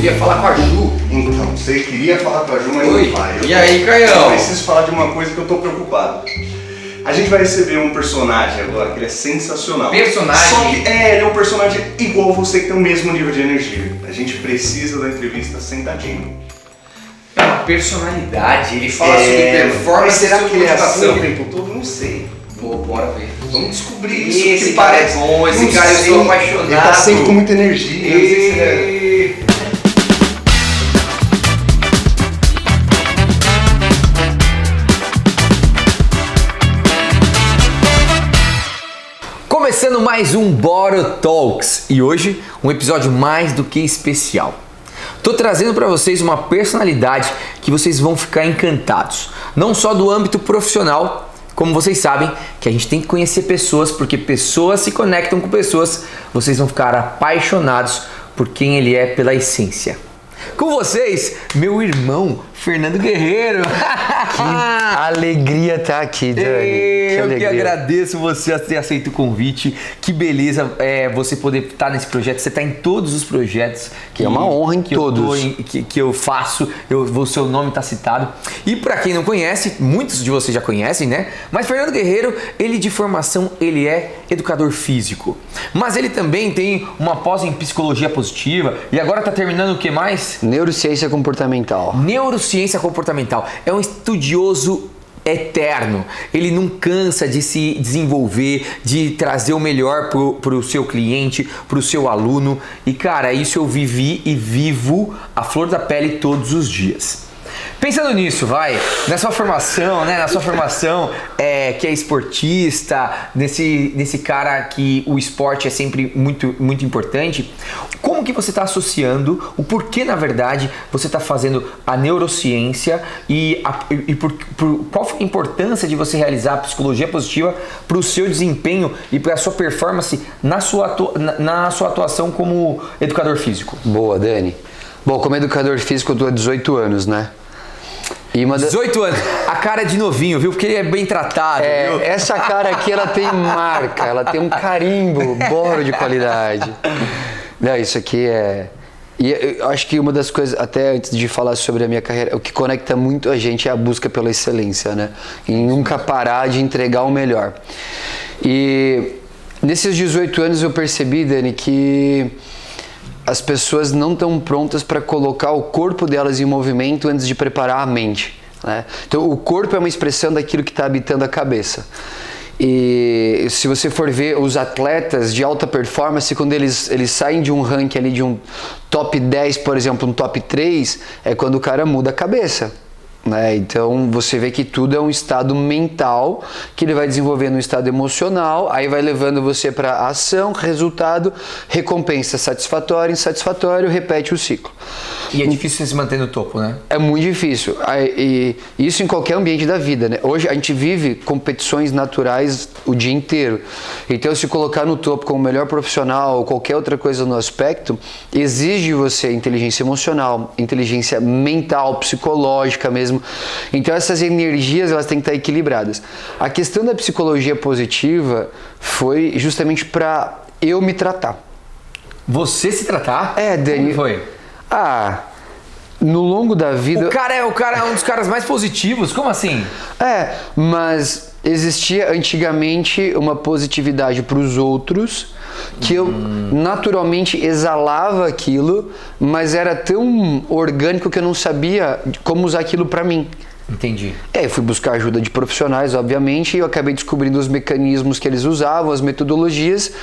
queria falar com a Ju. Então, você queria falar com a Ju, mas Oi. não vai. E aí, Caião? Eu preciso falar de uma coisa que eu tô preocupado. A gente vai receber um personagem agora que ele é sensacional. Personagem? Só que ele é um personagem igual você, que tem o mesmo nível de energia. A gente precisa da entrevista sentadinho. É uma personalidade, ele fala sobre performance. Mas será sobre que ele é assim motivação. o tempo todo? Não sei. Pô, bora ver. Vamos descobrir isso. Esse que cara parece é bom, esse não cara eu sei. sou apaixonado. Ele tá sempre com muita energia. Não sei se ele é... Começando mais um Boro Talks e hoje um episódio mais do que especial. Tô trazendo para vocês uma personalidade que vocês vão ficar encantados, não só do âmbito profissional, como vocês sabem que a gente tem que conhecer pessoas, porque pessoas se conectam com pessoas, vocês vão ficar apaixonados por quem ele é pela essência. Com vocês, meu irmão Fernando Guerreiro. Que alegria estar aqui, Dani. Eu que agradeço você ter aceito o convite. Que beleza você poder estar nesse projeto. Você está em todos os projetos. Que é uma honra em todos. Que eu faço. O seu nome está citado. E para quem não conhece, muitos de vocês já conhecem, né? Mas Fernando Guerreiro, ele de formação, ele é educador físico. Mas ele também tem uma pós em psicologia positiva. E agora está terminando o que mais? Neurociência comportamental. Neurociência comportamental. É um estudioso eterno. Ele não cansa de se desenvolver, de trazer o melhor pro seu cliente, pro seu aluno. E cara, isso eu vivi e vivo a flor da pele todos os dias. Pensando nisso, na sua formação, né? Na sua formação que é esportista, nesse cara que o esporte é sempre muito, muito importante, como que você está associando, o porquê, na verdade, você está fazendo a neurociência qual foi a importância de você realizar a psicologia positiva para o seu desempenho e para a sua performance na sua atuação como educador físico? Boa, Dani. Bom, como educador físico eu tô há 18 anos, né? 18 anos, a cara é de novinho, viu? Porque ele é bem tratado, viu? Essa cara aqui, ela tem marca, ela tem um carimbo, boro de qualidade. Não, isso aqui é... E eu acho que uma das coisas, até antes de falar sobre a minha carreira, o que conecta muito a gente é a busca pela excelência, né? Em nunca parar de entregar o melhor. E nesses 18 anos eu percebi, Dani, que as pessoas não estão prontas para colocar o corpo delas em movimento antes de preparar a mente, né? Então o corpo é uma expressão daquilo que está habitando a cabeça. E se você for ver os atletas de alta performance, quando eles saem de um ranking ali, de um top 10, por exemplo, um top 3, é quando o cara muda a cabeça, né? Então você vê que tudo é um estado mental que ele vai desenvolvendo um estado emocional, aí vai levando você para ação, resultado, recompensa satisfatória, insatisfatório, repete o ciclo. E é difícil você se manter no topo, né? É muito difícil. E isso em qualquer ambiente da vida, né? Hoje a gente vive competições naturais o dia inteiro. Então, se colocar no topo como o melhor profissional ou qualquer outra coisa no aspecto, exige você inteligência emocional, inteligência mental, psicológica mesmo. Então, essas energias elas têm que estar equilibradas. A questão da psicologia positiva foi justamente para eu me tratar. Você se tratar? Dani. Como foi? No longo da vida... O cara é um dos caras mais positivos, como assim? Mas existia antigamente uma positividade para os outros que eu naturalmente exalava aquilo, mas era tão orgânico que eu não sabia como usar aquilo para mim. Entendi. Eu fui buscar ajuda de profissionais, obviamente, e eu acabei descobrindo os mecanismos que eles usavam, as metodologias,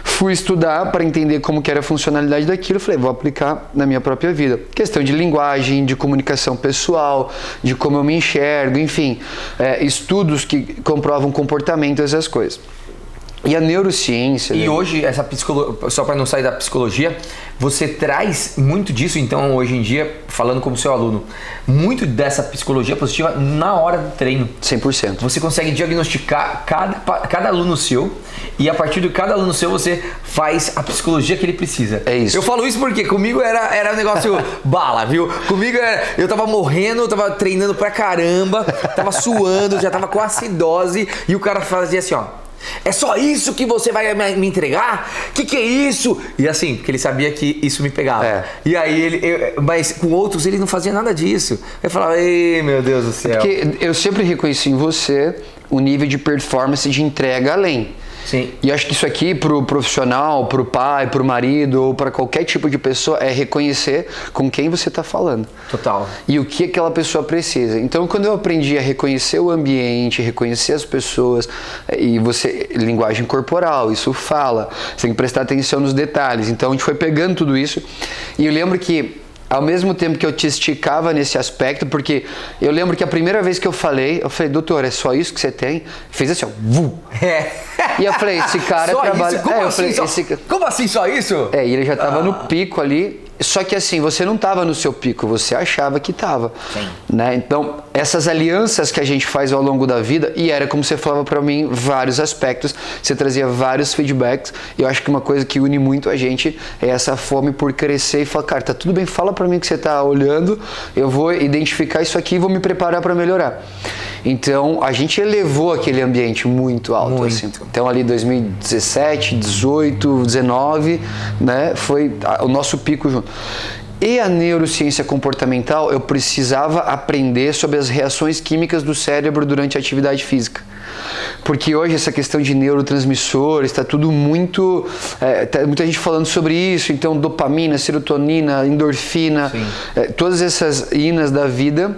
fui estudar para entender como que era a funcionalidade daquilo, falei, vou aplicar na minha própria vida. Questão de linguagem, de comunicação pessoal, de como eu me enxergo, enfim, estudos que comprovam comportamento, essas coisas. E a neurociência... E hoje, só para não sair da psicologia, você traz muito disso, então, hoje em dia, falando como seu aluno, muito dessa psicologia positiva na hora do treino. 100%. Você consegue diagnosticar cada aluno seu e a partir de cada aluno seu você faz a psicologia que ele precisa. É isso. Eu falo isso porque comigo era um negócio bala, viu? Comigo eu tava morrendo, eu tava treinando pra caramba, tava suando, já tava com acidose e o cara fazia assim, ó. É só isso que você vai me entregar? Que é isso? E assim, porque ele sabia que isso me pegava. E aí mas com outros ele não fazia nada disso. Eu falava, ei, meu Deus do céu. Porque eu sempre reconheci em você o nível de performance de entrega além. Sim. E acho que isso aqui pro profissional, pro pai, pro marido ou para qualquer tipo de pessoa é reconhecer com quem você está falando. Total. E o que aquela pessoa precisa. Então, quando eu aprendi a reconhecer o ambiente, reconhecer as pessoas, e você, linguagem corporal, isso fala, você tem que prestar atenção nos detalhes. Então, a gente foi pegando tudo isso. E eu lembro que ao mesmo tempo que eu te esticava nesse aspecto, porque eu lembro que a primeira vez que eu falei, doutor, é só isso que você tem? Fez assim, ó, vu. E eu falei, esse cara só trabalha... Isso? Como assim só isso? E ele já tava no pico ali, só que assim, você não tava no seu pico, você achava que tava. Sim. Né? Então, essas alianças que a gente faz ao longo da vida, e era como você falava pra mim, vários aspectos, você trazia vários feedbacks, e eu acho que uma coisa que une muito a gente é essa fome por crescer e falar, cara, tá tudo bem, fala pra mim que você tá olhando, eu vou identificar isso aqui e vou me preparar pra melhorar. Então, a gente elevou aquele ambiente muito alto. Muito. Assim. Então, ali 2017, 18, 19, né, foi o nosso pico junto. E a neurociência comportamental, eu precisava aprender sobre as reações químicas do cérebro durante a atividade física. Porque hoje essa questão de neurotransmissores, está tudo muito... tá muita gente falando sobre isso, então dopamina, serotonina, endorfina, todas essas inas da vida.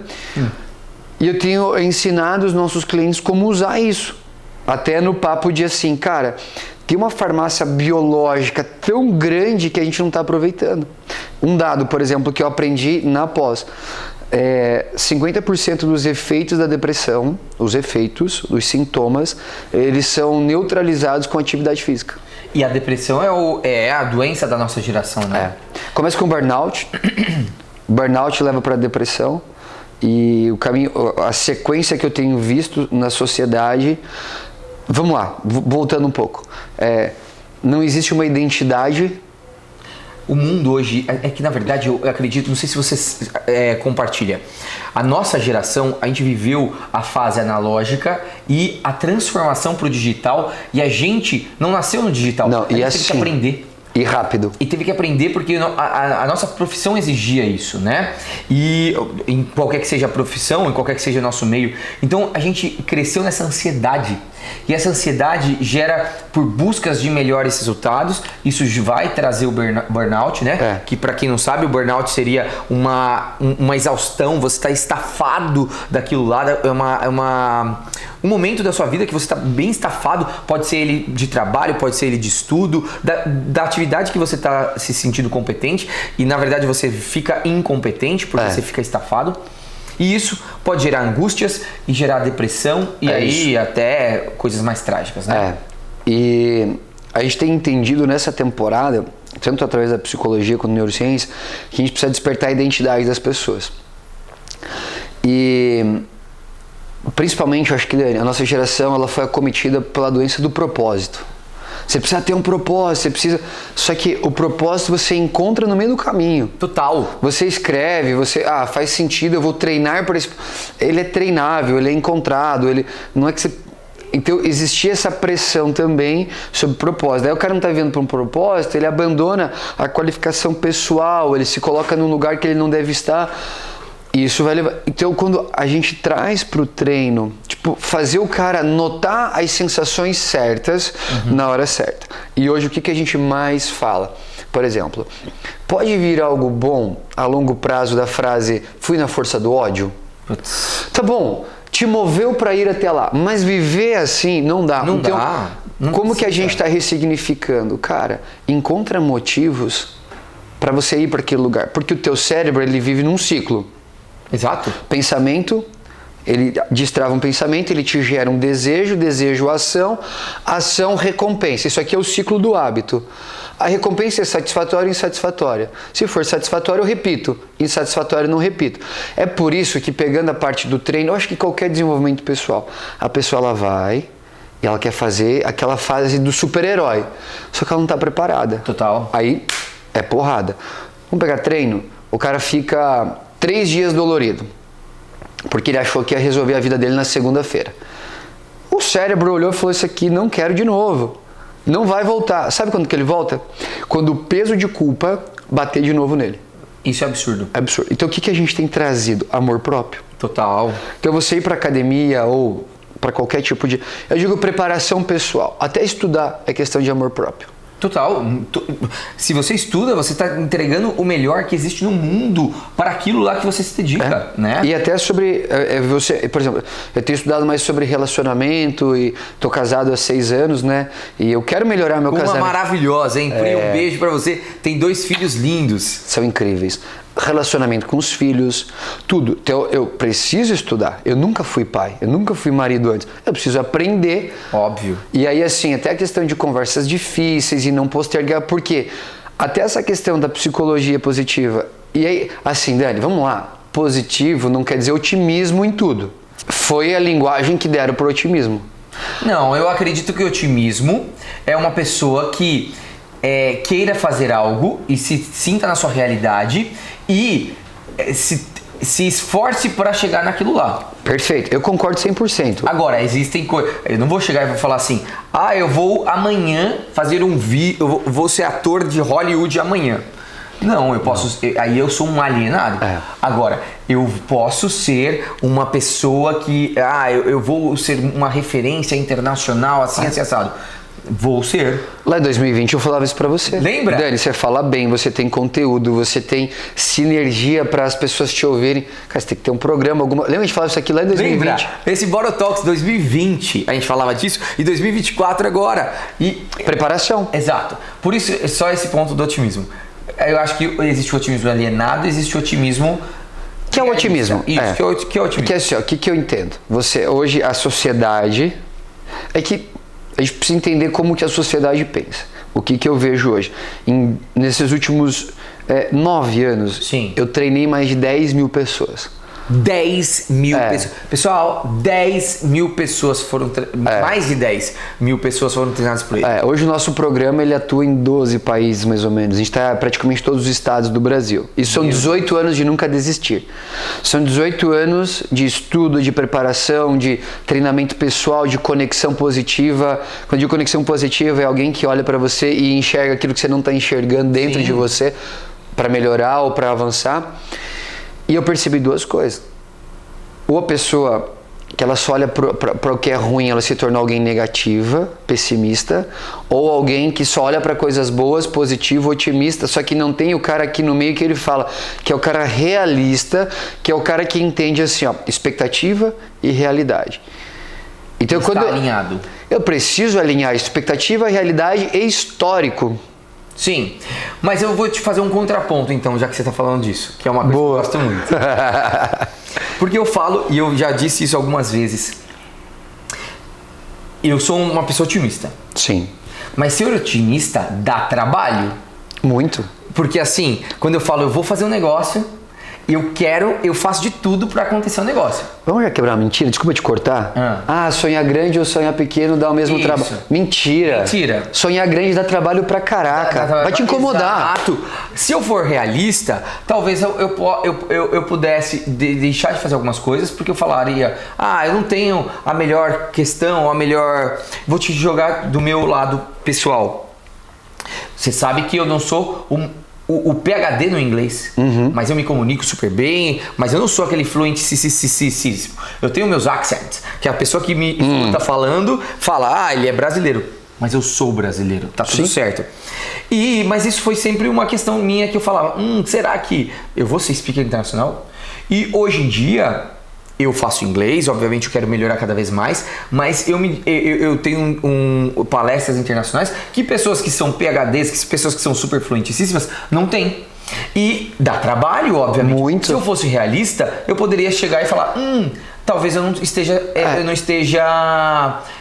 E eu tenho ensinado os nossos clientes como usar isso. Até no papo de assim, cara, tem uma farmácia biológica tão grande que a gente não está aproveitando. Um dado, por exemplo, que eu aprendi na pós. 50% dos efeitos da depressão, os sintomas, eles são neutralizados com atividade física. E a depressão é a doença da nossa geração, né? Começa com burnout. Burnout leva para a depressão. E o caminho, a sequência que eu tenho visto na sociedade, vamos lá, voltando um pouco, não existe uma identidade. O mundo hoje, é que na verdade eu acredito, não sei se você compartilha, a nossa geração, a gente viveu a fase analógica e a transformação para o digital, e a gente não nasceu no digital, não, a gente teve que aprender. E rápido. E teve que aprender porque a nossa profissão exigia isso, né? E em qualquer que seja a profissão, em qualquer que seja o nosso meio. Então a gente cresceu nessa ansiedade. E essa ansiedade gera por buscas de melhores resultados. Isso vai trazer o burnout, né? Que para quem não sabe, o burnout seria uma exaustão. Você está estafado daquilo lá. Um momento da sua vida que você está bem estafado. Pode ser ele de trabalho, pode ser ele de estudo, da atividade que você está se sentindo competente. E na verdade você fica incompetente porque você fica estafado. E isso pode gerar angústias e gerar depressão e aí até coisas mais trágicas, né? E a gente tem entendido nessa temporada, tanto através da psicologia quanto da neurociência, que a gente precisa despertar a identidade das pessoas. E principalmente, eu acho que a nossa geração ela foi acometida pela doença do propósito. Você precisa ter um propósito, você precisa... Só que o propósito você encontra no meio do caminho. Total. Você escreve, faz sentido, eu vou treinar por isso. Ele é treinável, ele é encontrado, ele... Não é que você... Então existia essa pressão também sobre propósito. Aí o cara não está vivendo para um propósito, ele abandona a qualificação pessoal, ele se coloca num lugar que ele não deve estar. E isso vai levar... Então, quando a gente traz para o treino, tipo, fazer o cara notar as sensações certas na hora certa. E hoje, o que a gente mais fala? Por exemplo, pode vir algo bom a longo prazo da frase fui na força do ódio? Tá bom, te moveu para ir até lá, mas viver assim não dá. Não então, dá. Não como precisa. que a gente está ressignificando? Cara, encontra motivos para você ir para aquele lugar. Porque o teu cérebro, ele vive num ciclo. Exato. Pensamento, ele destrava um pensamento, ele te gera um desejo, ação, recompensa. Isso aqui é o ciclo do hábito. A recompensa é satisfatória e insatisfatória. Se for satisfatória, eu repito. Insatisfatória, eu não repito. É por isso que, pegando a parte do treino, eu acho que qualquer desenvolvimento pessoal, a pessoa ela vai e ela quer fazer aquela fase do super-herói. Só que ela não está preparada. Total. Aí é porrada. Vamos pegar treino, o cara fica 3 dias dolorido, porque ele achou que ia resolver a vida dele na segunda-feira. cérebro olhou e falou, isso aqui não quero de novo. Não vai voltar. Sabe quando que ele volta? Quando o peso de culpa bater de novo nele. Isso é absurdo. Absurdo. Então o que a gente tem trazido? Amor próprio. Total. Então você ir para academia ou para qualquer tipo de... Eu digo preparação pessoal. Até estudar é questão de amor próprio. Total. Se você estuda, você está entregando o melhor que existe no mundo para aquilo lá que você se dedica, né? E até sobre você, por exemplo, eu tenho estudado mais sobre relacionamento e tô casado há 6 anos, né? E eu quero melhorar meu casamento. Uma maravilhosa, hein? Pri, um beijo para você. Tem 2 filhos lindos. São incríveis. Relacionamento com os filhos, tudo. Então, eu preciso estudar. Eu nunca fui pai, eu nunca fui marido antes. Eu preciso aprender. Óbvio. E aí, assim, até a questão de conversas difíceis e não postergar, porque até essa questão da psicologia positiva. E aí, assim, Dani, vamos lá. Positivo não quer dizer otimismo em tudo. Foi a linguagem que deram pro otimismo. Não, eu acredito que o otimismo é uma pessoa que queira fazer algo e se sinta na sua realidade e se esforce para chegar naquilo lá. Perfeito, eu concordo 100%. Agora, existem coisas... Eu não vou chegar e vou falar assim, eu vou amanhã fazer um vídeo, eu vou ser ator de Hollywood amanhã. Não, eu posso... Aí eu sou um alienado. Agora, eu posso ser uma pessoa que... eu vou ser uma referência internacional, assim, assado. Vou ser. Lá em 2020 eu falava isso pra você. Lembra? Dani, você fala bem, você tem conteúdo, você tem sinergia para as pessoas te ouvirem. Cara, você tem que ter um programa, alguma... Lembra de falar isso aqui lá em 2020? Lembra? Esse Borotalks 2020, a gente falava disso, e 2024 agora. E... Preparação. Exato. Por isso, é só esse ponto do otimismo. Eu acho que existe o otimismo alienado, existe o otimismo... Que é o otimismo? Isso, que é o otimismo. Que é assim, o que eu entendo? Você, hoje, a sociedade... É que a gente precisa entender como que a sociedade pensa. O que eu vejo hoje? Nesses últimos 9 anos, Sim. eu treinei mais de 10 mil pessoas. 10 mil pessoas. Pessoal, 10 mil pessoas foram... Mais de 10 mil pessoas foram treinadas por ele. Hoje o nosso programa ele atua em 12 países, mais ou menos. A gente está praticamente em todos os estados do Brasil. E são 18 anos de nunca desistir. São 18 anos de estudo, de preparação, de treinamento pessoal, de conexão positiva. Quando eu digo conexão positiva, é alguém que olha para você e enxerga aquilo que você não está enxergando dentro de você para melhorar ou para avançar. E eu percebi 2 coisas. Ou a pessoa que ela só olha para o que é ruim, ela se torna alguém negativa, pessimista, ou alguém que só olha para coisas boas, positivo, otimista, só que não tem o cara aqui no meio que ele fala, que é o cara realista, que é o cara que entende assim, expectativa e realidade. Então Está alinhado. Eu preciso alinhar expectativa, realidade e histórico. Sim, mas eu vou te fazer um contraponto então, já que você está falando disso, que é uma coisa que eu gosto muito. Porque eu falo, e eu já disse isso algumas vezes, eu sou uma pessoa otimista. Sim. Mas ser otimista dá trabalho. Muito. Porque assim, quando eu falo, eu vou fazer um negócio, eu faço de tudo para acontecer um negócio. Vamos já quebrar uma mentira? Desculpa te cortar. Sonhar grande ou sonhar pequeno dá o mesmo trabalho. Mentira. Sonhar grande dá trabalho pra caraca. Vai te incomodar. Exato. Se eu for realista, talvez eu pudesse deixar de fazer algumas coisas, porque eu falaria, eu não tenho a melhor questão, vou te jogar do meu lado pessoal. Você sabe que eu não sou o PhD no inglês, mas eu me comunico super bem, mas eu não sou aquele fluente. Eu tenho meus accents, que a pessoa que me está falando, fala, ele é brasileiro, mas eu sou brasileiro, tá tudo certo. Mas isso foi sempre uma questão minha que eu falava, será que eu vou ser speaker internacional? E hoje em dia, eu faço inglês, obviamente eu quero melhorar cada vez mais, mas eu tenho palestras internacionais que pessoas que são PhDs, pessoas que são super fluentíssimas, não têm. E dá trabalho, obviamente. Muito. Se eu fosse realista, eu poderia chegar e falar, talvez eu não esteja,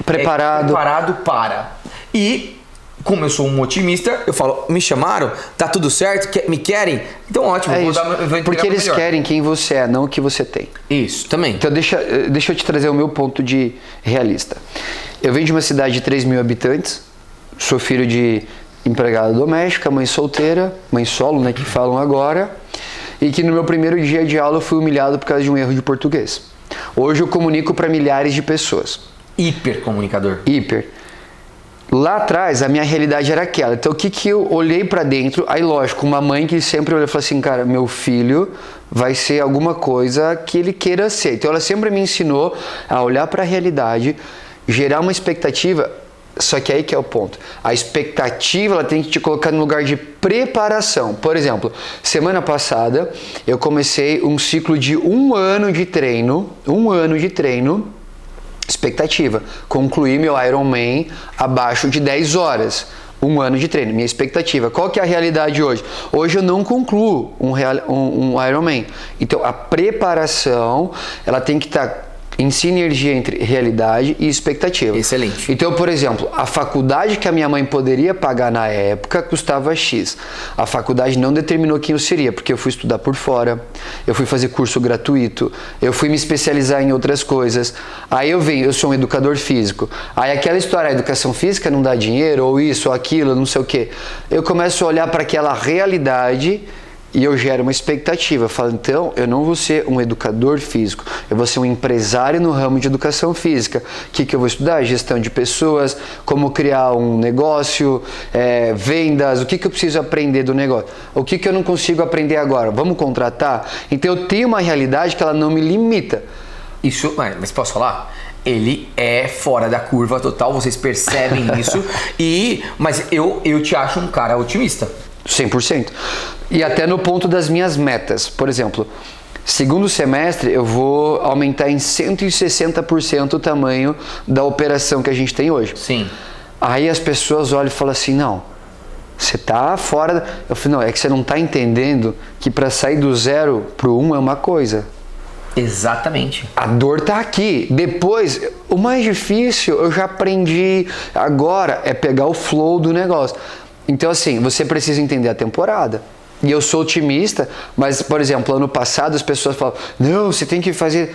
preparado para. E como eu sou um otimista, eu falo, me chamaram, tá tudo certo, me querem? Então ótimo, porque eles querem quem você é, não o que você tem. Isso, também. Então deixa eu te trazer o meu ponto de realista. Eu venho de uma cidade de 3 mil habitantes, sou filho de empregada doméstica, mãe solteira, mãe solo, né, que falam agora, e que no meu primeiro dia de aula eu fui humilhado por causa de um erro de português. Hoje eu comunico para milhares de pessoas. Hipercomunicador. Hiper. Lá atrás, a minha realidade era aquela. Então, o que eu olhei pra dentro? Aí, lógico, uma mãe que sempre olhou e falou assim, cara, meu filho vai ser alguma coisa que ele queira ser. Então, ela sempre me ensinou a olhar pra realidade, gerar uma expectativa. Só que aí que é o ponto. A expectativa, ela tem que te colocar no lugar de preparação. Por exemplo, semana passada, eu comecei um ciclo de 1 ano de treino. 1 ano de treino. Expectativa, concluir meu Ironman abaixo de 10 horas, 1 ano de treino, minha expectativa. Qual que é a realidade hoje? Hoje eu não concluo um Ironman. Então a preparação, ela tem que estar em sinergia entre realidade e expectativa. Excelente. Então, por exemplo, a faculdade que a minha mãe poderia pagar na época custava X. A faculdade não determinou quem eu seria, porque eu fui estudar por fora, eu fui fazer curso gratuito, eu fui me especializar em outras coisas. Aí eu sou um educador físico. Aí aquela história, a educação física não dá dinheiro, ou isso, ou aquilo, não sei o quê. Eu começo a olhar para aquela realidade e eu gero uma expectativa. Eu falo, então, eu não vou ser um educador físico, eu vou ser um empresário no ramo de educação física. O que eu vou estudar? Gestão de pessoas, como criar um negócio, vendas, o que eu preciso aprender do negócio. O que eu não consigo aprender agora? Vamos contratar? Então, eu tenho uma realidade que ela não me limita. Isso, mas posso falar? Ele é fora da curva total, vocês percebem isso. Mas eu te acho um cara otimista. 100%. E até no ponto das minhas metas. Por exemplo, segundo semestre eu vou aumentar em 160% o tamanho da operação que a gente tem hoje. Sim. Aí as pessoas olham e falam assim, não, você tá fora... Eu falei, não, é que você não tá entendendo que para sair do 0 pro 1 é uma coisa. Exatamente. A dor tá aqui. Depois, o mais difícil eu já aprendi agora é pegar o flow do negócio. Então, assim, você precisa entender a temporada. E eu sou otimista, mas, por exemplo, ano passado as pessoas falavam, não, você tem que fazer...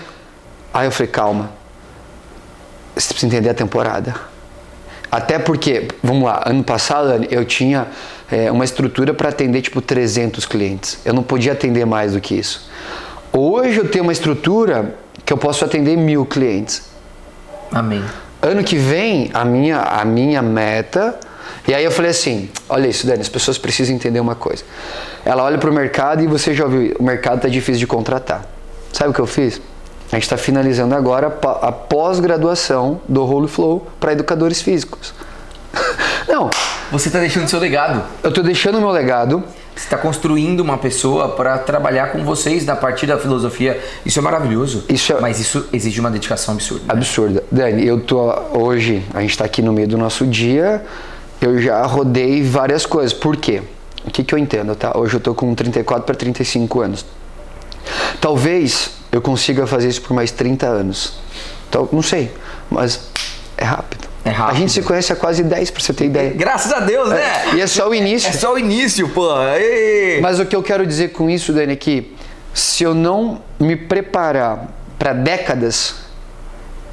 Aí eu falei, calma, você precisa entender a temporada. Até porque, vamos lá, ano passado eu tinha uma estrutura para atender tipo 300 clientes. Eu não podia atender mais do que isso. Hoje eu tenho uma estrutura que eu posso atender 1000 clientes. Amém. Ano que vem, a minha meta... E aí eu falei assim, olha isso, Dani, as pessoas precisam entender uma coisa. Ela olha para o mercado e você já ouviu, o mercado está difícil de contratar. Sabe o que eu fiz? A gente está finalizando agora a pós-graduação do Holy Flow para educadores físicos. Não. Você está deixando seu legado. Eu estou deixando o meu legado. Você está construindo uma pessoa para trabalhar com vocês na partir da filosofia. Isso é maravilhoso. Mas isso exige uma dedicação absurda. Absurda. Dani, hoje, a gente está aqui no meio do nosso dia... Eu já rodei várias coisas. Por quê? O que eu entendo, tá? Hoje eu tô com 34 para 35 anos. Talvez eu consiga fazer isso por mais 30 anos. Então, não sei, mas é rápido. É rápido. A gente se conhece há quase 10, pra você ter ideia. Graças a Deus, né? E é só o início. É só o início, pô. Mas o que eu quero dizer com isso, Dani, é que se eu não me preparar para décadas,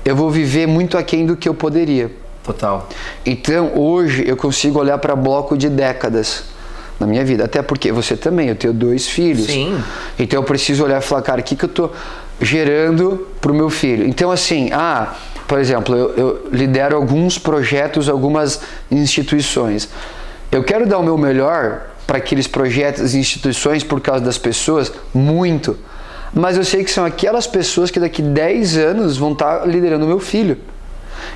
eu vou viver muito aquém do que eu poderia. Total. Então, hoje eu consigo olhar para bloco de décadas na minha vida. Até porque você também, eu tenho 2 filhos. Sim. Então, eu preciso olhar e falar, cara, o que eu tô gerando pro meu filho? Então, assim, por exemplo, eu lidero alguns projetos, algumas instituições. Eu quero dar o meu melhor para aqueles projetos e instituições por causa das pessoas, muito. Mas eu sei que são aquelas pessoas que daqui 10 anos vão estar liderando o meu filho.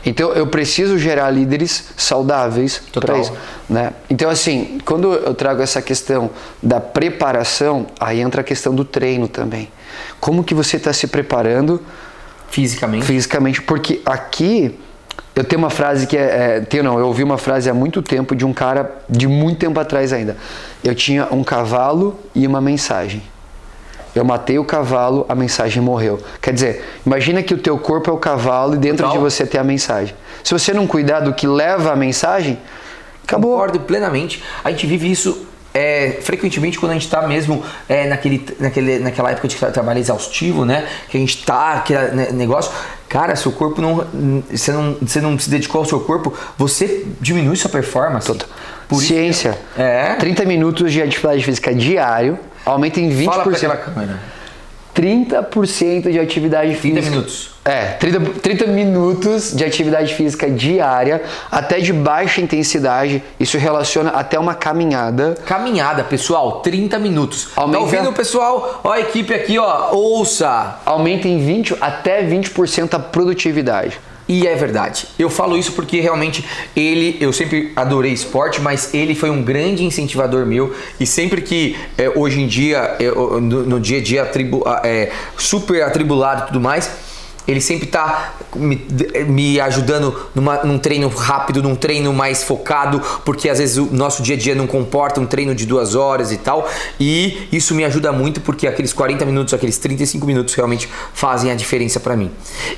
Então eu preciso gerar líderes saudáveis para isso, né? Então assim, quando eu trago essa questão da preparação, aí entra a questão do treino também. Como que você está se preparando fisicamente? Porque aqui eu tenho uma frase que eu ouvi uma frase há muito tempo de um cara de muito tempo atrás ainda. Eu tinha um cavalo e uma mensagem. Eu matei o cavalo, a mensagem morreu. Quer dizer, imagina que o teu corpo é o cavalo e dentro de você tem a mensagem. Se você não cuidar do que leva a mensagem, acabou. Concordo plenamente. A gente vive isso frequentemente quando a gente está mesmo naquela época de trabalho exaustivo, né? Que a gente está, aquele negócio. Cara, seu corpo você não se dedicou ao seu corpo, você diminui sua performance. Por ciência. 30 minutos de atividade física diário. Aumenta em 20%. Fala pra aquela câmera. 30% de atividade 30 física. minutos. 30 minutos de atividade física diária, até de baixa intensidade. Isso relaciona até uma caminhada. Caminhada, pessoal, 30 minutos. Aumenta- Tá ouvindo, pessoal? Ó, a equipe aqui, ó, ouça. Aumenta em 20 até 20% a produtividade. E é verdade. Eu falo isso porque realmente eu sempre adorei esporte, mas ele foi um grande incentivador meu. E sempre que hoje em dia, no dia a dia super atribulado e tudo mais, ele sempre tá me ajudando num treino rápido, num treino mais focado, porque às vezes o nosso dia a dia não comporta um treino de 2 horas e tal. E isso me ajuda muito porque aqueles 40 minutos, aqueles 35 minutos realmente fazem a diferença para mim.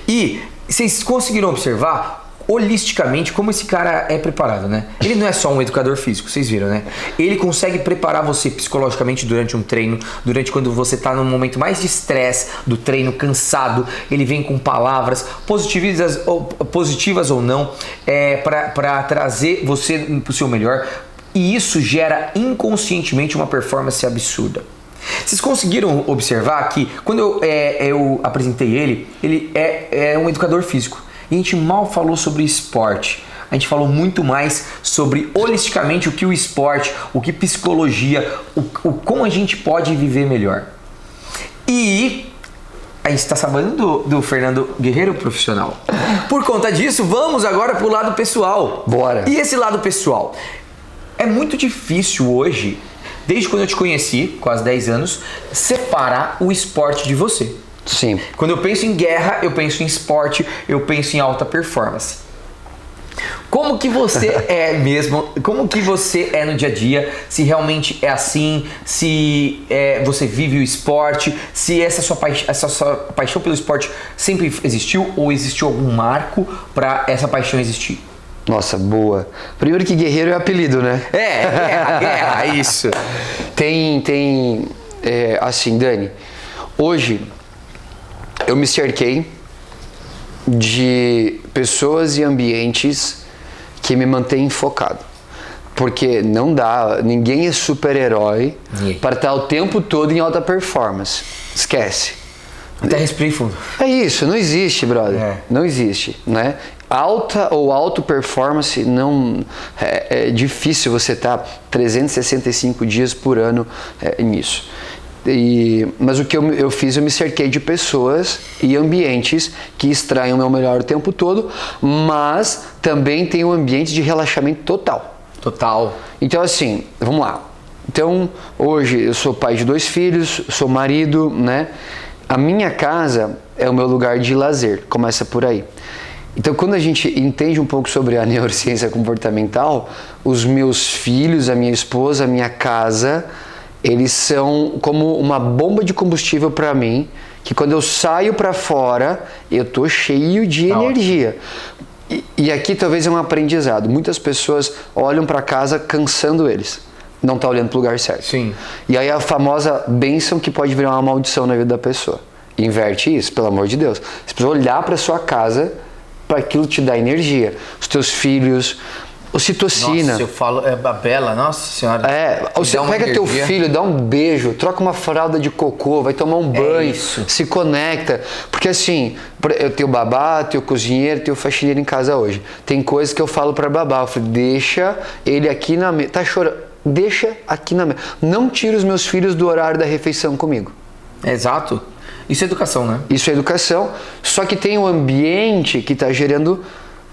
E vocês conseguiram observar holisticamente como esse cara é preparado, né? Ele não é só um educador físico, vocês viram, né? Ele consegue preparar você psicologicamente durante um treino, durante quando você tá num momento mais de estresse do treino, cansado. Ele vem com palavras positivas ou não, para trazer você pro seu melhor. E isso gera inconscientemente uma performance absurda. Vocês conseguiram observar que quando eu apresentei ele é um educador físico. E a gente mal falou sobre esporte. A gente falou muito mais sobre holisticamente o que o esporte, o que psicologia, como a gente pode viver melhor. E a gente está sabendo do Fernando Guerreiro profissional. Por conta disso, vamos agora para o lado pessoal. Bora. E esse lado pessoal? É muito difícil hoje, desde quando eu te conheci, quase 10 anos, separar o esporte de você. Sim. Quando eu penso em guerra, eu penso em esporte, eu penso em alta performance. Como que você é mesmo? Como que você é no dia a dia? Se realmente é assim? Se você vive o esporte? Se essa sua paixão pelo esporte sempre existiu? Ou existiu algum marco para essa paixão existir? Nossa, boa. Primeiro que guerreiro é apelido, né? Guerra, isso. Assim, Dani, hoje eu me cerquei de pessoas e ambientes que me mantêm focado. Porque não dá, ninguém é super-herói para estar o tempo todo em alta performance. Esquece. Até respirei fundo. É isso, não existe, brother. É. Não existe, né? Alta ou alto performance não é difícil você estar 365 dias por ano nisso. Mas o que eu fiz, eu me cerquei de pessoas e ambientes que extraem o meu melhor o tempo todo, mas também tem um ambiente de relaxamento total. Total. Então assim, vamos lá. Então, hoje eu sou pai de 2 filhos, sou marido, né? A minha casa é o meu lugar de lazer, começa por aí. Então, quando a gente entende um pouco sobre a neurociência comportamental, os meus filhos, a minha esposa, a minha casa, eles são como uma bomba de combustível para mim, que quando eu saio para fora, eu tô cheio de energia. E aqui talvez é um aprendizado. Muitas pessoas olham para casa cansando eles. Não tá olhando pro lugar certo. Sim. E aí a famosa bênção que pode virar uma maldição na vida da pessoa. Inverte isso, pelo amor de Deus. Você precisa olhar para sua casa para aquilo te dar energia. Os teus filhos, ocitocina. Nossa, eu falo, a Bela, nossa senhora. Você pega teu filho, dá um beijo, troca uma fralda de cocô, vai tomar um banho, se conecta. Porque assim, eu tenho babá, tenho cozinheiro, tenho faxineiro em casa hoje. Tem coisas que eu falo pra babá, eu falo, deixa ele aqui na mesa, tá chorando, deixa aqui na mesa. Não tira os meus filhos do horário da refeição comigo. Exato. Isso é educação, né? Isso é educação, só que tem um ambiente que tá gerando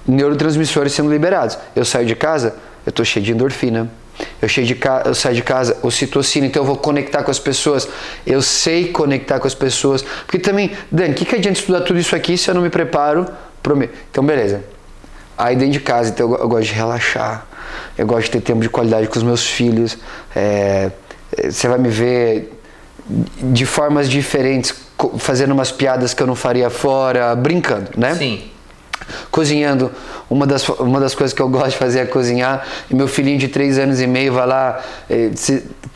neurotransmissores sendo liberados. Eu saio de casa, eu tô cheio de endorfina. Eu saio de casa, ocitocina, então eu vou conectar com as pessoas. Eu sei conectar com as pessoas. Porque também, Dani, o que adianta estudar tudo isso aqui se eu não me preparo pro meu? Então, beleza. Aí dentro de casa, então eu gosto de relaxar. Eu gosto de ter tempo de qualidade com os meus filhos. Você vai me ver de formas diferentes, fazendo umas piadas que eu não faria fora, brincando, né? Sim. Cozinhando, uma das coisas que eu gosto de fazer é cozinhar. E meu filhinho de 3 anos e meio vai lá,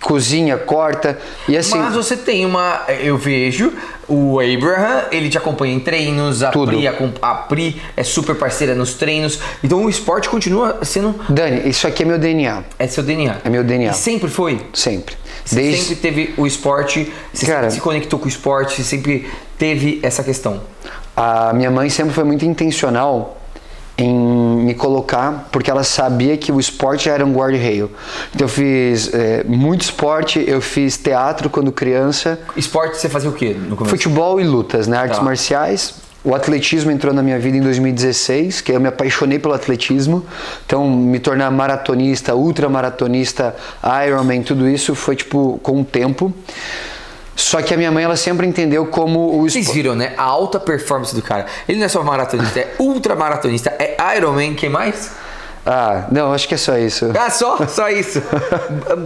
cozinha, corta. E assim, Mas você tem uma... Eu vejo o Abraham, ele te acompanha em treinos, Tudo. A Pri é super parceira nos treinos. Então o esporte continua sendo... Dani, isso aqui é meu DNA. É seu DNA. É meu DNA. E sempre foi? Sempre. Você sempre teve o esporte, você Cara, sempre se conectou com o esporte, você sempre teve essa questão. A minha mãe sempre foi muito intencional em me colocar, porque ela sabia que o esporte já era um guarda-reio. Então eu fiz muito esporte, eu fiz teatro quando criança. Esporte você fazia o quê no começo? Futebol e lutas, né? Artes Tá. marciais. O atletismo entrou na minha vida em 2016, que eu me apaixonei pelo atletismo. Então, me tornar maratonista, ultramaratonista, Ironman, tudo isso foi tipo com o tempo. Só que a minha mãe, ela sempre entendeu como o Vocês viram, né? A alta performance do cara. Ele não é só maratonista, é ultramaratonista, é Ironman, quem mais? Ah, não, acho que é só isso. Ah, só isso.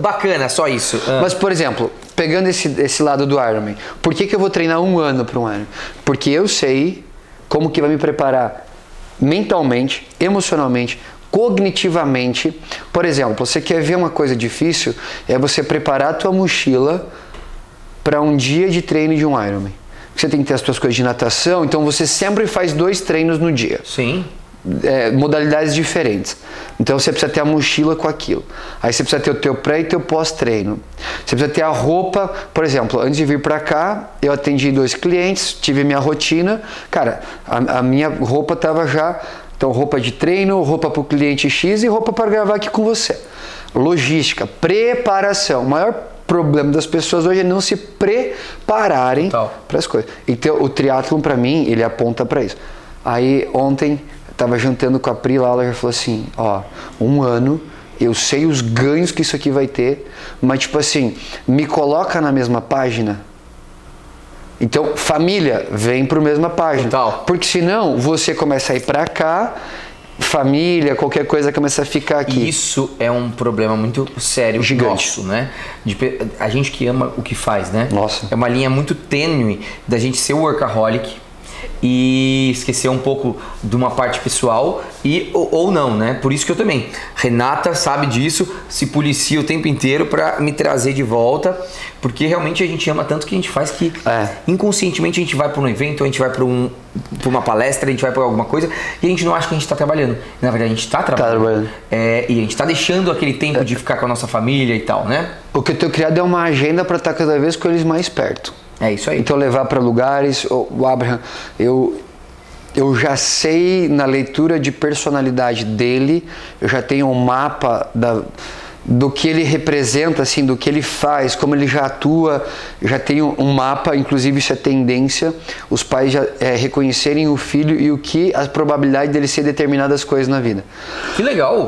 Bacana, só isso. Mas, por exemplo, pegando esse lado do Ironman, por que eu vou treinar 1 ano para um Ironman? Porque eu sei como que vai me preparar mentalmente, emocionalmente, cognitivamente. Por exemplo, você quer ver uma coisa difícil, é você preparar a tua mochila para um dia de treino de um Ironman. Você tem que ter as suas coisas de natação, então você sempre faz 2 treinos no dia. Sim. Modalidades diferentes. Então você precisa ter a mochila com aquilo. Aí você precisa ter o teu pré e teu pós-treino. Você precisa ter a roupa. Por exemplo, antes de vir para cá, eu atendi 2 clientes, tive minha rotina. Cara, a minha roupa tava já. Então, roupa de treino, roupa para o cliente X e roupa para gravar aqui com você. Logística, preparação. O maior problema das pessoas hoje é não se prepararem para as coisas. Então, o triatlon para mim, ele aponta para isso. Aí, ontem, eu tava jantando com a Pri lá, ela já falou assim, ó, 1 ano, eu sei os ganhos que isso aqui vai ter, mas tipo assim, me coloca na mesma página. Então, família, vem para a mesma página. Total. Porque senão, você começa a ir para cá, família, qualquer coisa começa a ficar aqui. E isso é um problema muito sério, Gigante. nosso, né? A gente que ama o que faz, né? Nossa. É uma linha muito tênue da gente ser workaholic e esquecer um pouco de uma parte pessoal ou não, né? Por isso que eu também. Renata sabe disso, se policia o tempo inteiro para me trazer de volta, porque realmente a gente ama tanto que a gente faz que inconscientemente a gente vai para um evento, a gente vai para uma palestra, a gente vai para alguma coisa e a gente não acha que a gente está trabalhando. Na verdade, a gente está trabalhando. E a gente está deixando aquele tempo de ficar com a nossa família e tal, né? O que eu tenho criado é uma agenda para estar cada vez com eles mais perto. É isso aí. Então levar para lugares, o Abraham, eu já sei na leitura de personalidade dele, eu já tenho um mapa do que ele representa, assim, do que ele faz, como ele já atua, já tenho um mapa, inclusive isso é tendência, os pais já reconhecerem o filho e a probabilidade dele ser determinadas coisas na vida. Que legal,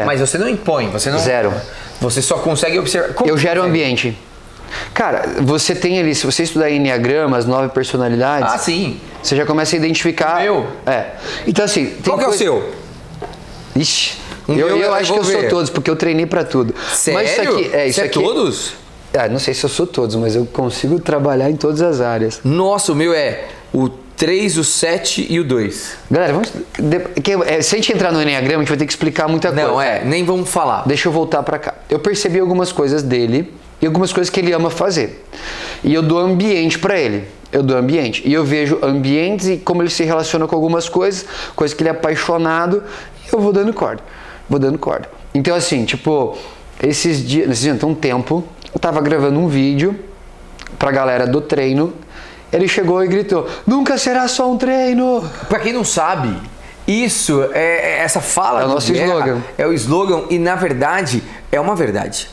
mas você não impõe, você não... Zero. Você só consegue observar... Eu gero ambiente. Cara, você tem ali, se você estudar Enneagrama, as 9 personalidades... Ah, sim. Você já começa a identificar... Meu? Então assim... Qual que é o seu? Ixi, meu eu acho que eu sou todos, porque eu treinei pra tudo. Sério? Mas isso aqui, isso Você aqui, é todos? Não sei se eu sou todos, mas eu consigo trabalhar em todas as áreas. Nossa, o meu é o 3, o 7 e o 2. Galera, vamos... se a gente entrar no Enneagrama, a gente vai ter que explicar muita coisa. Não, nem vamos falar. Deixa eu voltar pra cá. Eu percebi algumas coisas dele e algumas coisas que ele ama fazer. E eu dou ambiente pra ele. Eu dou ambiente. E eu vejo ambientes e como ele se relaciona com algumas coisas que ele é apaixonado, e eu vou dando corda. Então assim, tipo, esses dias, tem um tempo, eu tava gravando um vídeo pra galera do treino, ele chegou e gritou, nunca será só um treino. Pra quem não sabe, isso essa fala é o nosso slogan. É o slogan e na verdade é uma verdade.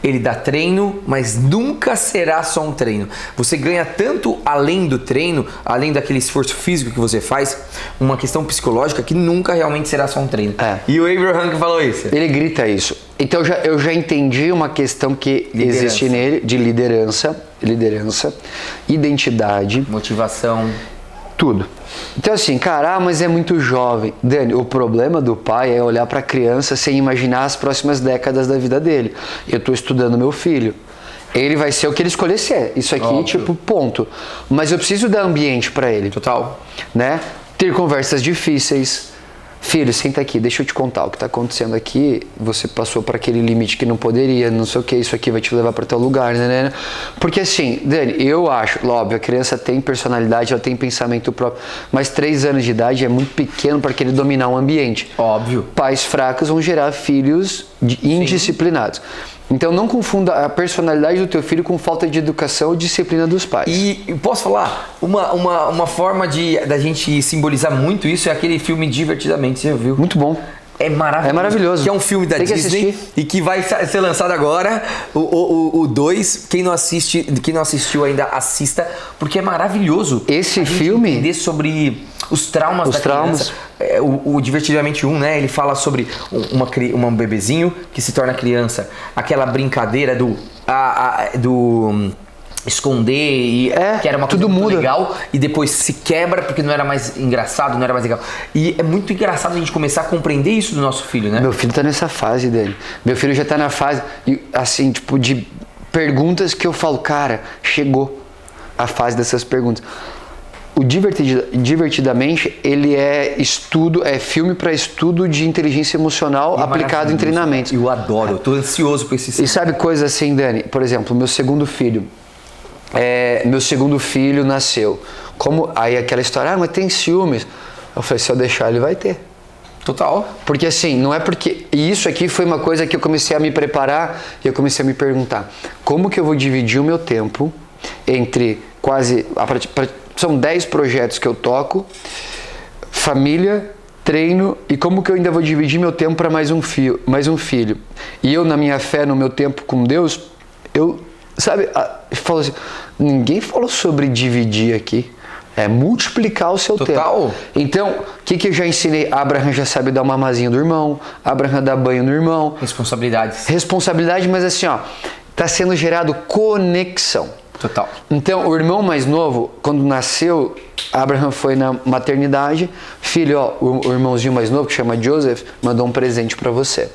Ele dá treino, mas nunca será só um treino. Você ganha tanto além do treino, além daquele esforço físico que você faz, uma questão psicológica que nunca realmente será só um treino. E o Abraham que falou isso. Ele grita isso. Então eu já entendi uma questão que existe nele de liderança, identidade, motivação, tudo. Então assim, cara, mas é muito jovem. Dani, o problema do pai é olhar para a criança sem imaginar as próximas décadas da vida dele. Eu estou estudando meu filho. Ele vai ser o que ele escolher ser. Isso aqui, tipo, ponto. Mas eu preciso dar ambiente para ele. Total. Né? ter conversas difíceis. Filho, senta aqui, deixa eu te contar o que está acontecendo aqui. Você passou para aquele limite que não poderia, não sei o que, isso aqui vai te levar para teu lugar, né? Porque assim, Dani, eu acho, óbvio, a criança tem personalidade, ela tem pensamento próprio, mas 3 anos de idade é muito pequeno para querer dominar um ambiente. Óbvio. Pais fracos vão gerar filhos indisciplinados. Então não confunda a personalidade do teu filho com falta de educação ou disciplina dos pais. E posso falar, uma forma da gente simbolizar muito isso é aquele filme Divertidamente, você já viu? Muito bom. É maravilhoso. É maravilhoso. Que é um filme da Disney e que vai ser lançado agora, o 2. Quem não assistiu ainda, assista, porque é maravilhoso. Esse filme... entender sobre os traumas da criança. O Divertidamente 1, né? Ele fala sobre um bebezinho que se torna criança. Aquela brincadeira do esconder que era uma coisa muito legal e depois se quebra porque não era mais engraçado, não era mais legal. E é muito engraçado a gente começar a compreender isso do nosso filho, né? Meu filho tá nessa fase dele. Meu filho já tá na fase, assim, tipo, de perguntas que eu falo, cara, chegou a fase dessas perguntas. O Divertidamente, ele é filme para estudo de inteligência emocional aplicado em treinamentos. Eu adoro, eu tô ansioso por esse filme. E sabe coisa assim, Dani? Por exemplo, meu segundo filho nasceu. Aí aquela história, mas tem ciúmes. Eu falei, se eu deixar, ele vai ter. Total. Porque assim, não é porque... E isso aqui foi uma coisa que eu comecei a me preparar e eu comecei a me perguntar. Como que eu vou dividir o meu tempo entre são 10 projetos que eu toco, família, treino, e como que eu ainda vou dividir meu tempo para mais um filho. E eu, na minha fé, no meu tempo com Deus, falo assim, ninguém falou sobre dividir aqui. É multiplicar o seu tempo. Então, o que eu já ensinei? Abraham já sabe dar uma mamazinha do irmão, Abraham dá banho no irmão. Responsabilidade, mas assim, tá sendo gerado conexão. Total. Então, o irmão mais novo, quando nasceu, Abraham foi na maternidade. Filho, o irmãozinho mais novo, que chama Joseph, mandou um presente para você.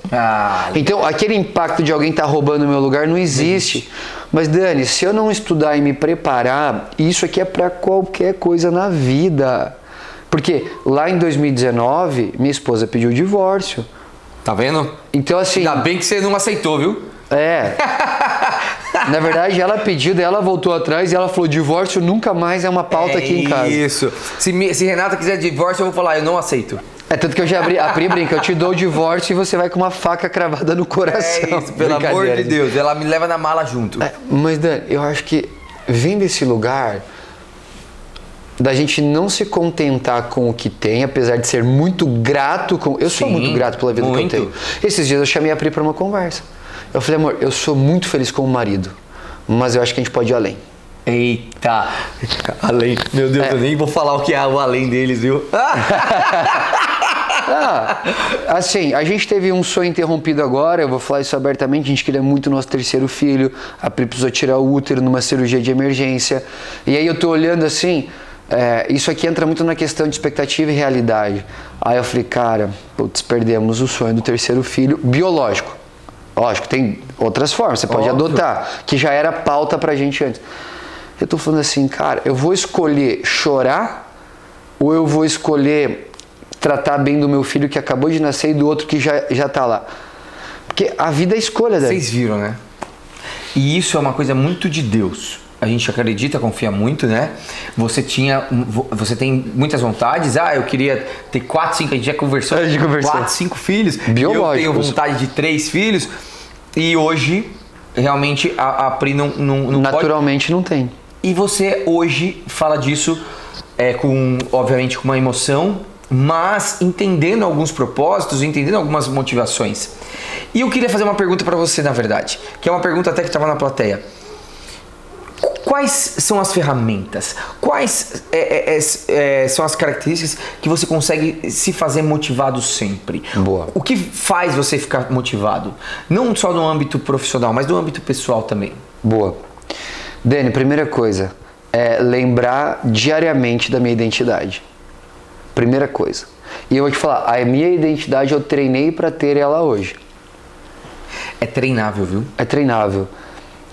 Então, aquele impacto de alguém estar roubando o meu lugar não existe. Mas, Dani, se eu não estudar e me preparar, isso aqui é para qualquer coisa na vida. Porque lá em 2019, minha esposa pediu o divórcio. Tá vendo? Então, assim... Ainda bem que você não aceitou, viu? Na verdade, ela pediu, daí ela voltou atrás e ela falou, divórcio nunca mais é uma pauta aqui em casa. Isso. Se Renata quiser divórcio, eu vou falar, eu não aceito. Tanto que eu já a Pri brinca, eu te dou o divórcio e você vai com uma faca cravada no coração. Isso, pelo amor de Deus, ela me leva na mala junto. Mas, Dan, eu acho que vem desse lugar da gente não se contentar com o que tem, apesar de ser muito grato com... Eu sou muito grato pela vida que eu tenho. Esses dias eu chamei a Pri para uma conversa. Eu falei, amor, eu sou muito feliz como marido, mas eu acho que a gente pode ir além. Eita, além. Meu Deus, eu nem vou falar o que é o além deles, viu? Assim, a gente teve um sonho interrompido agora, eu vou falar isso abertamente, a gente queria muito nosso terceiro filho, a Pri precisou tirar o útero numa cirurgia de emergência, e aí eu tô olhando assim, isso aqui entra muito na questão de expectativa e realidade. Aí eu falei, cara, putz, perdemos o sonho do terceiro filho biológico. Lógico, tem outras formas, você pode adotar, que já era pauta pra gente antes. Eu tô falando assim, cara, eu vou escolher chorar ou eu vou escolher tratar bem do meu filho que acabou de nascer e do outro que já tá lá? Porque a vida é escolha, Dani. Vocês viram, né? E isso é uma coisa muito de Deus. A gente acredita, confia muito, né? Você tem muitas vontades. Eu queria ter 4, 5, a gente já conversou. 4, 5 filhos. Biológicos. Eu tenho vontade de 3 filhos. E hoje, realmente, a Pri não naturalmente pode. Não tem. E você hoje fala disso, obviamente com uma emoção, mas entendendo alguns propósitos, entendendo algumas motivações. E eu queria fazer uma pergunta para você, na verdade, que é uma pergunta até que estava na plateia. Quais são as ferramentas? Quais são as características que você consegue se fazer motivado sempre? Boa. O que faz você ficar motivado? Não só no âmbito profissional, mas no âmbito pessoal também. Boa. Dani, primeira coisa é lembrar diariamente da minha identidade. Primeira coisa. E eu vou te falar, a minha identidade eu treinei para ter ela hoje. É treinável, viu? É treinável.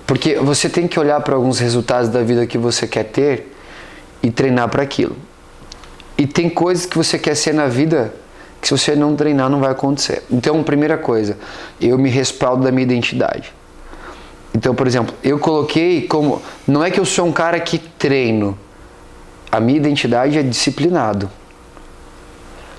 Porque você tem que olhar para alguns resultados da vida que você quer ter e treinar para aquilo. E tem coisas que você quer ser na vida que se você não treinar não vai acontecer. Então, primeira coisa, eu me respaldo da minha identidade. Então, por exemplo, eu coloquei como... Não é que eu sou um cara que treino. A minha identidade é disciplinado.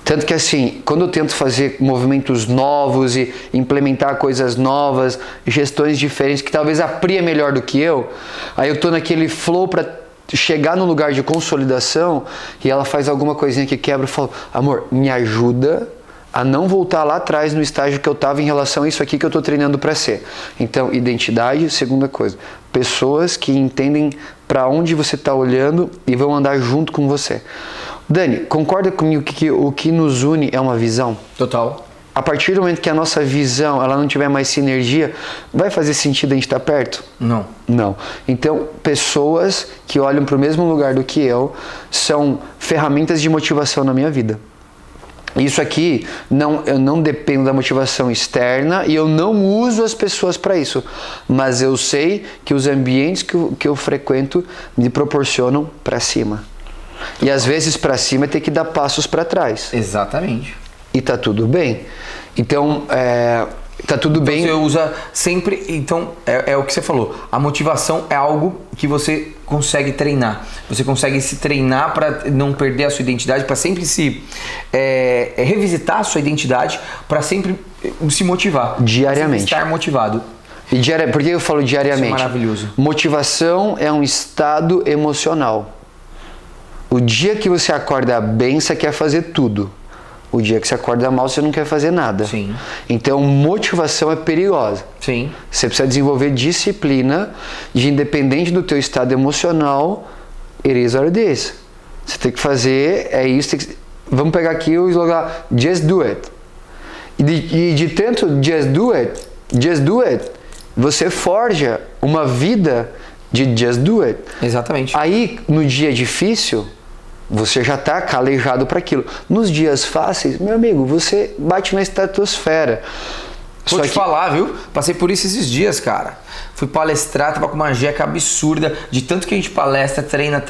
Tanto que assim, quando eu tento fazer movimentos novos e implementar coisas novas, gestões diferentes, que talvez a Pri é melhor do que eu, aí eu tô naquele flow para chegar no lugar de consolidação e ela faz alguma coisinha que quebra e fala, amor, me ajuda a não voltar lá atrás no estágio que eu estava em relação a isso aqui que eu estou treinando para ser. Então, identidade, segunda coisa. Pessoas que entendem para onde você está olhando e vão andar junto com você. Dani, concorda comigo que o que nos une é uma visão? Total. A partir do momento que a nossa visão ela não tiver mais sinergia, vai fazer sentido a gente estar perto? Não. Não. Então, pessoas que olham para o mesmo lugar do que eu são ferramentas de motivação na minha vida. Isso aqui, eu não dependo da motivação externa e eu não uso as pessoas para isso. Mas eu sei que os ambientes que eu frequento me proporcionam para cima. E às vezes para cima tem que dar passos para trás. Exatamente. E tá tudo bem. Então, tá tudo bem. Você usa sempre, então, é o que você falou. A motivação é algo que você consegue treinar. Você consegue se treinar para não perder a sua identidade, para sempre se revisitar a sua identidade, para sempre se motivar. Diariamente. Estar motivado. E por que eu falo diariamente? Isso é maravilhoso. Motivação é um estado emocional. O dia que você acorda bem, você quer fazer tudo. O dia que você acorda mal, você não quer fazer nada. Sim. Então, motivação é perigosa. Sim. Você precisa desenvolver disciplina de, independente do teu estado emocional, it is what it is. Você tem que fazer, é isso. Vamos pegar aqui o slogan, just do it. E de tanto just do it, você forja uma vida de just do it. Exatamente. Aí, no dia difícil, você já está calejado para aquilo. Nos dias fáceis, meu amigo, você bate na estratosfera. Vou te falar, viu? Passei por isso esses dias, cara. Fui palestrar, tava com uma jeca absurda. De tanto que a gente palestra, treina.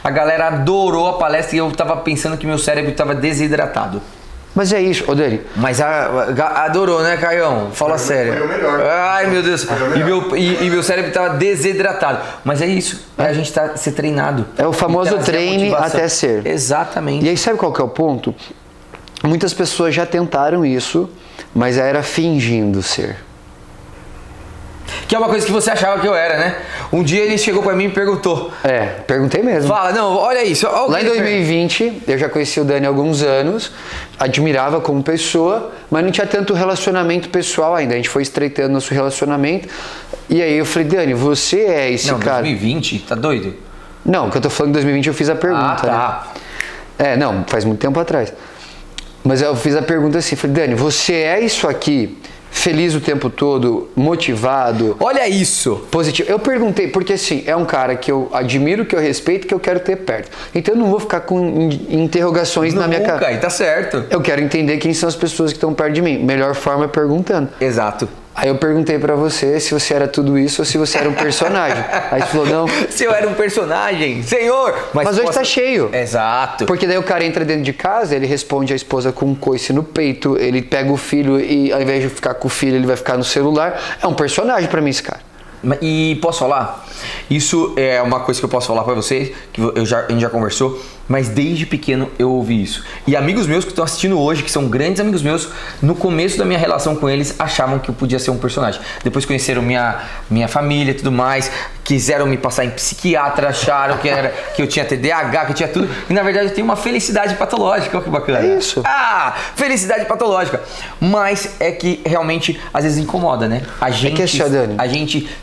A galera adorou a palestra e eu tava pensando que meu cérebro tava desidratado. Mas é isso, ô Dani. Mas adorou, né, Caião? Fala sério. Foi o melhor. Ai, meu Deus. E meu cérebro tava desidratado. Mas é isso. A gente tá ser treinado. É o famoso treine até ser. Exatamente. E aí sabe qual que é o ponto? Muitas pessoas já tentaram isso, mas era fingindo ser. Que é uma coisa que você achava que eu era, né? Um dia ele chegou pra mim e perguntou. Perguntei mesmo. Fala, não, olha isso. Olha lá em 2020, eu já conheci o Dani há alguns anos, admirava como pessoa, mas não tinha tanto relacionamento pessoal ainda. A gente foi estreitando nosso relacionamento. E aí eu falei, Dani, você é esse cara. 2020? Tá doido? Não, que eu tô falando em 2020 eu fiz a pergunta. Tá. Né? Não, faz muito tempo atrás. Mas eu fiz a pergunta assim, falei, Dani, você é isso aqui? Feliz o tempo todo, motivado. Olha isso! Positivo. Eu perguntei, porque assim, é um cara que eu admiro, que eu respeito, que eu quero ter perto. Então eu não vou ficar com interrogações na minha cara. Tá certo. Eu quero entender quem são as pessoas que estão perto de mim. Melhor forma é perguntando. Exato. Aí eu perguntei pra você se você era tudo isso ou se você era um personagem. Aí você falou, não. Se eu era um personagem, senhor! Mas hoje tá cheio. Exato. Porque daí o cara entra dentro de casa, ele responde a esposa com um coice no peito, ele pega o filho e ao invés de ficar com o filho, ele vai ficar no celular. É um personagem pra mim esse cara. E posso falar? Isso é uma coisa que eu posso falar pra vocês, que a gente já conversou, mas desde pequeno eu ouvi isso. E amigos meus que estão assistindo hoje, que são grandes amigos meus, no começo da minha relação com eles, achavam que eu podia ser um personagem. Depois conheceram minha família e tudo mais, quiseram me passar em psiquiatra, acharam que eu tinha TDAH, que eu tinha tudo. E na verdade eu tenho uma felicidade patológica, olha que bacana. É isso. Felicidade patológica. Mas é que realmente às vezes incomoda, né?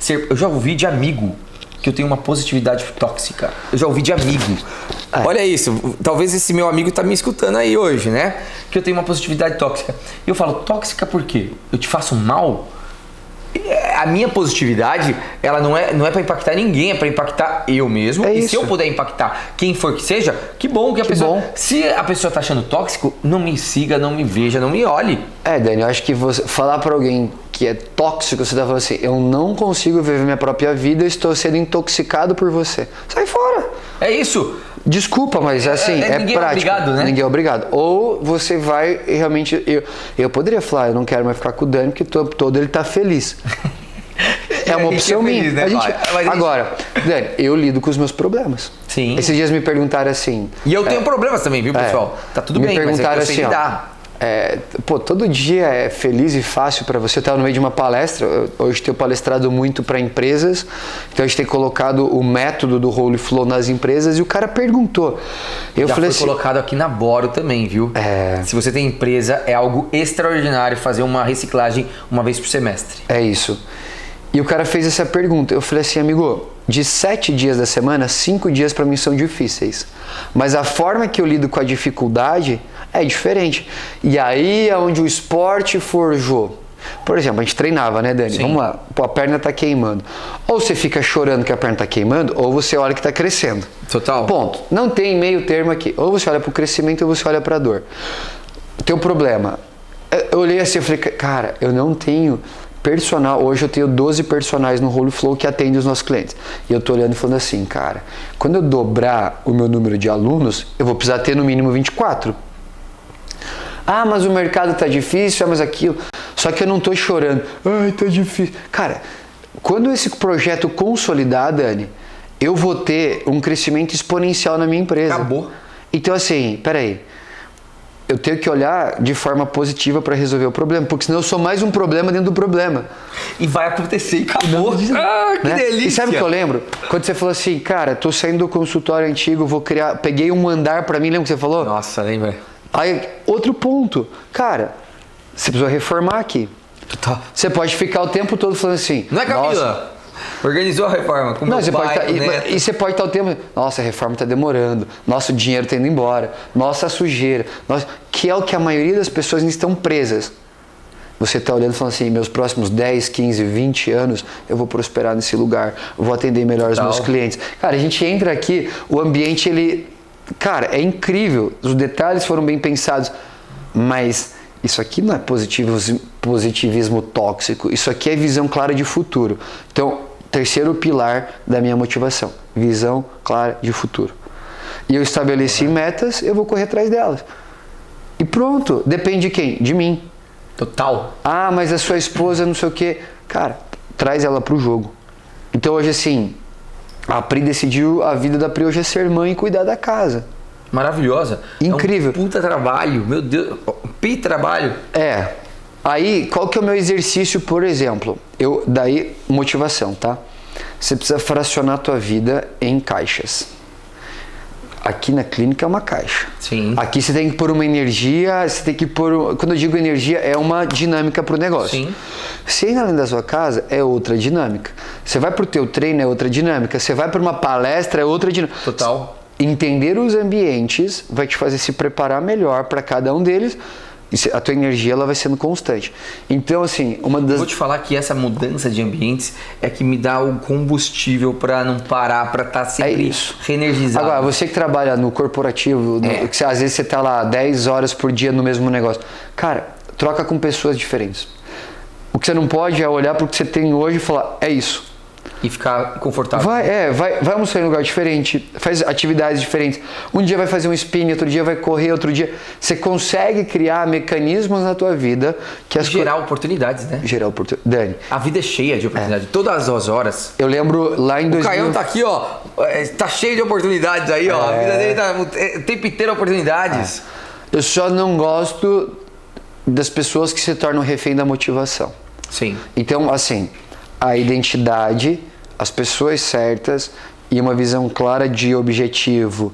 Eu já ouvi de amigo que eu tenho uma positividade tóxica. Eu já ouvi de amigo. Olha isso, talvez esse meu amigo tá me escutando aí hoje, né? Que eu tenho uma positividade tóxica. E eu falo, tóxica por quê? Eu te faço mal? A minha positividade, ela não é para impactar ninguém, é para impactar eu mesmo. É e isso. se eu puder impactar quem for que seja, que bom que a pessoa... Bom. Se a pessoa tá achando tóxico, não me siga, não me veja, não me olhe. Dani, eu acho que você falar pra alguém que é tóxico, você tá falando assim, eu não consigo viver minha própria vida, eu estou sendo intoxicado por você. Sai fora! É isso. Desculpa, mas assim, é ninguém é prático. obrigado, né? Ninguém é obrigado. Ou você vai e realmente... Eu poderia falar, eu não quero mais ficar com o Dani, porque todo ele tá feliz. É uma opção minha. Feliz, né, Agora, Dani, eu lido com os meus problemas. Sim. Esses dias me perguntaram assim... E eu tenho problemas também, viu, pessoal? Tá tudo bem, mas perguntaram eu sei assim, lidar. Todo dia é feliz e fácil para você. Eu estava no meio de uma palestra, hoje tenho palestrado muito para empresas, então a gente tem colocado o método do Holy Flow nas empresas e o cara perguntou. Eu Já falei foi assim, colocado aqui na Boro também, viu? Se você tem empresa, é algo extraordinário fazer uma reciclagem uma vez por semestre. é isso. E o cara fez essa pergunta. Eu falei assim, amigo, de 7 dias da semana, 5 dias para mim são difíceis. Mas a forma que eu lido com a dificuldade é diferente. E aí é onde o esporte forjou. Por exemplo, a gente treinava, né, Dani? Sim. Vamos lá, pô, a perna tá queimando. Ou você fica chorando que a perna tá queimando, ou você olha que tá crescendo. Total. Ponto. Não tem meio termo aqui. Ou você olha pro crescimento ou você olha pra dor. O teu problema. Eu olhei assim e falei, cara, eu não tenho personal. Hoje eu tenho 12 personagens no Holy Flow que atendem os nossos clientes. E eu tô olhando e falando assim, cara, quando eu dobrar o meu número de alunos, eu vou precisar ter no mínimo 24. Ah, mas o mercado tá difícil, mas aquilo. Só que eu não tô chorando. Ai, tá difícil. Cara, quando esse projeto consolidar, Dani, eu vou ter um crescimento exponencial na minha empresa. Acabou. Então assim, peraí. Eu tenho que olhar de forma positiva para resolver o problema, porque senão eu sou mais um problema dentro do problema. E vai acontecer e acabou. Que Né? delícia. E sabe o que eu lembro? Quando você falou assim, cara, tô saindo do consultório antigo, vou criar, peguei um andar para mim, lembra o que você falou? Nossa, lembra? Aí, outro ponto, cara, você precisa reformar aqui. Total. Você pode ficar o tempo todo falando assim, Não é, Camila? Organizou a reforma com Não, meu você pode pai, né? e você pode estar o tempo, nossa, a reforma está demorando, nosso dinheiro está indo embora, nossa sujeira, que é o que a maioria das pessoas ainda estão presas. Você está olhando e falando assim, meus próximos 10, 15, 20 anos, eu vou prosperar nesse lugar, eu vou atender melhor os meus clientes. Cara, a gente entra aqui, o ambiente, cara, é incrível, os detalhes foram bem pensados, mas isso aqui não é positivismo tóxico, isso aqui é visão clara de futuro. Então, terceiro pilar da minha motivação, visão clara de futuro. E eu estabeleci metas, eu vou correr atrás delas. E pronto, depende de quem? De mim. Total. Ah, mas a sua esposa não sei o quê. Cara, traz ela pro jogo. Então hoje assim, a Pri decidiu, a vida da Pri hoje é ser mãe e cuidar da casa. Maravilhosa. Incrível. É um puta trabalho, meu Deus. Trabalho. Aí, qual que é o meu exercício, por exemplo? Daí, motivação, tá? Você precisa fracionar a tua vida em caixas. Aqui na clínica é uma caixa. Sim. Aqui você tem que pôr uma energia, você tem que pôr... Quando eu digo energia, é uma dinâmica pro negócio. Sim. Se ir além da sua casa, é outra dinâmica. Você vai pro teu treino, é outra dinâmica. Você vai para uma palestra, é outra dinâmica. Total. Entender os ambientes vai te fazer se preparar melhor para cada um deles. A tua energia ela vai sendo constante. Então, assim, Vou te falar que essa mudança de ambientes é que me dá o combustível para não parar, para estar sempre reenergizado. Agora, você que trabalha no corporativo, que às vezes você tá lá 10 horas por dia no mesmo negócio. Cara, troca com pessoas diferentes. O que você não pode é olhar para o que você tem hoje e falar, é isso. E ficar confortável. Vai almoçar em um lugar diferente, faz atividades diferentes. Um dia vai fazer um spin, outro dia vai correr, outro dia... Você consegue criar mecanismos na tua vida que gerar oportunidades, né? Gerar oportunidades. Dani. A vida é cheia de oportunidades, todas as horas. Eu lembro lá em 2000... O Caião tá aqui, ó, tá cheio de oportunidades aí, ó. A vida dele tá o tempo inteiro oportunidades. Eu só não gosto das pessoas que se tornam refém da motivação. Sim. Então, assim, a identidade, as pessoas certas e uma visão clara de objetivo,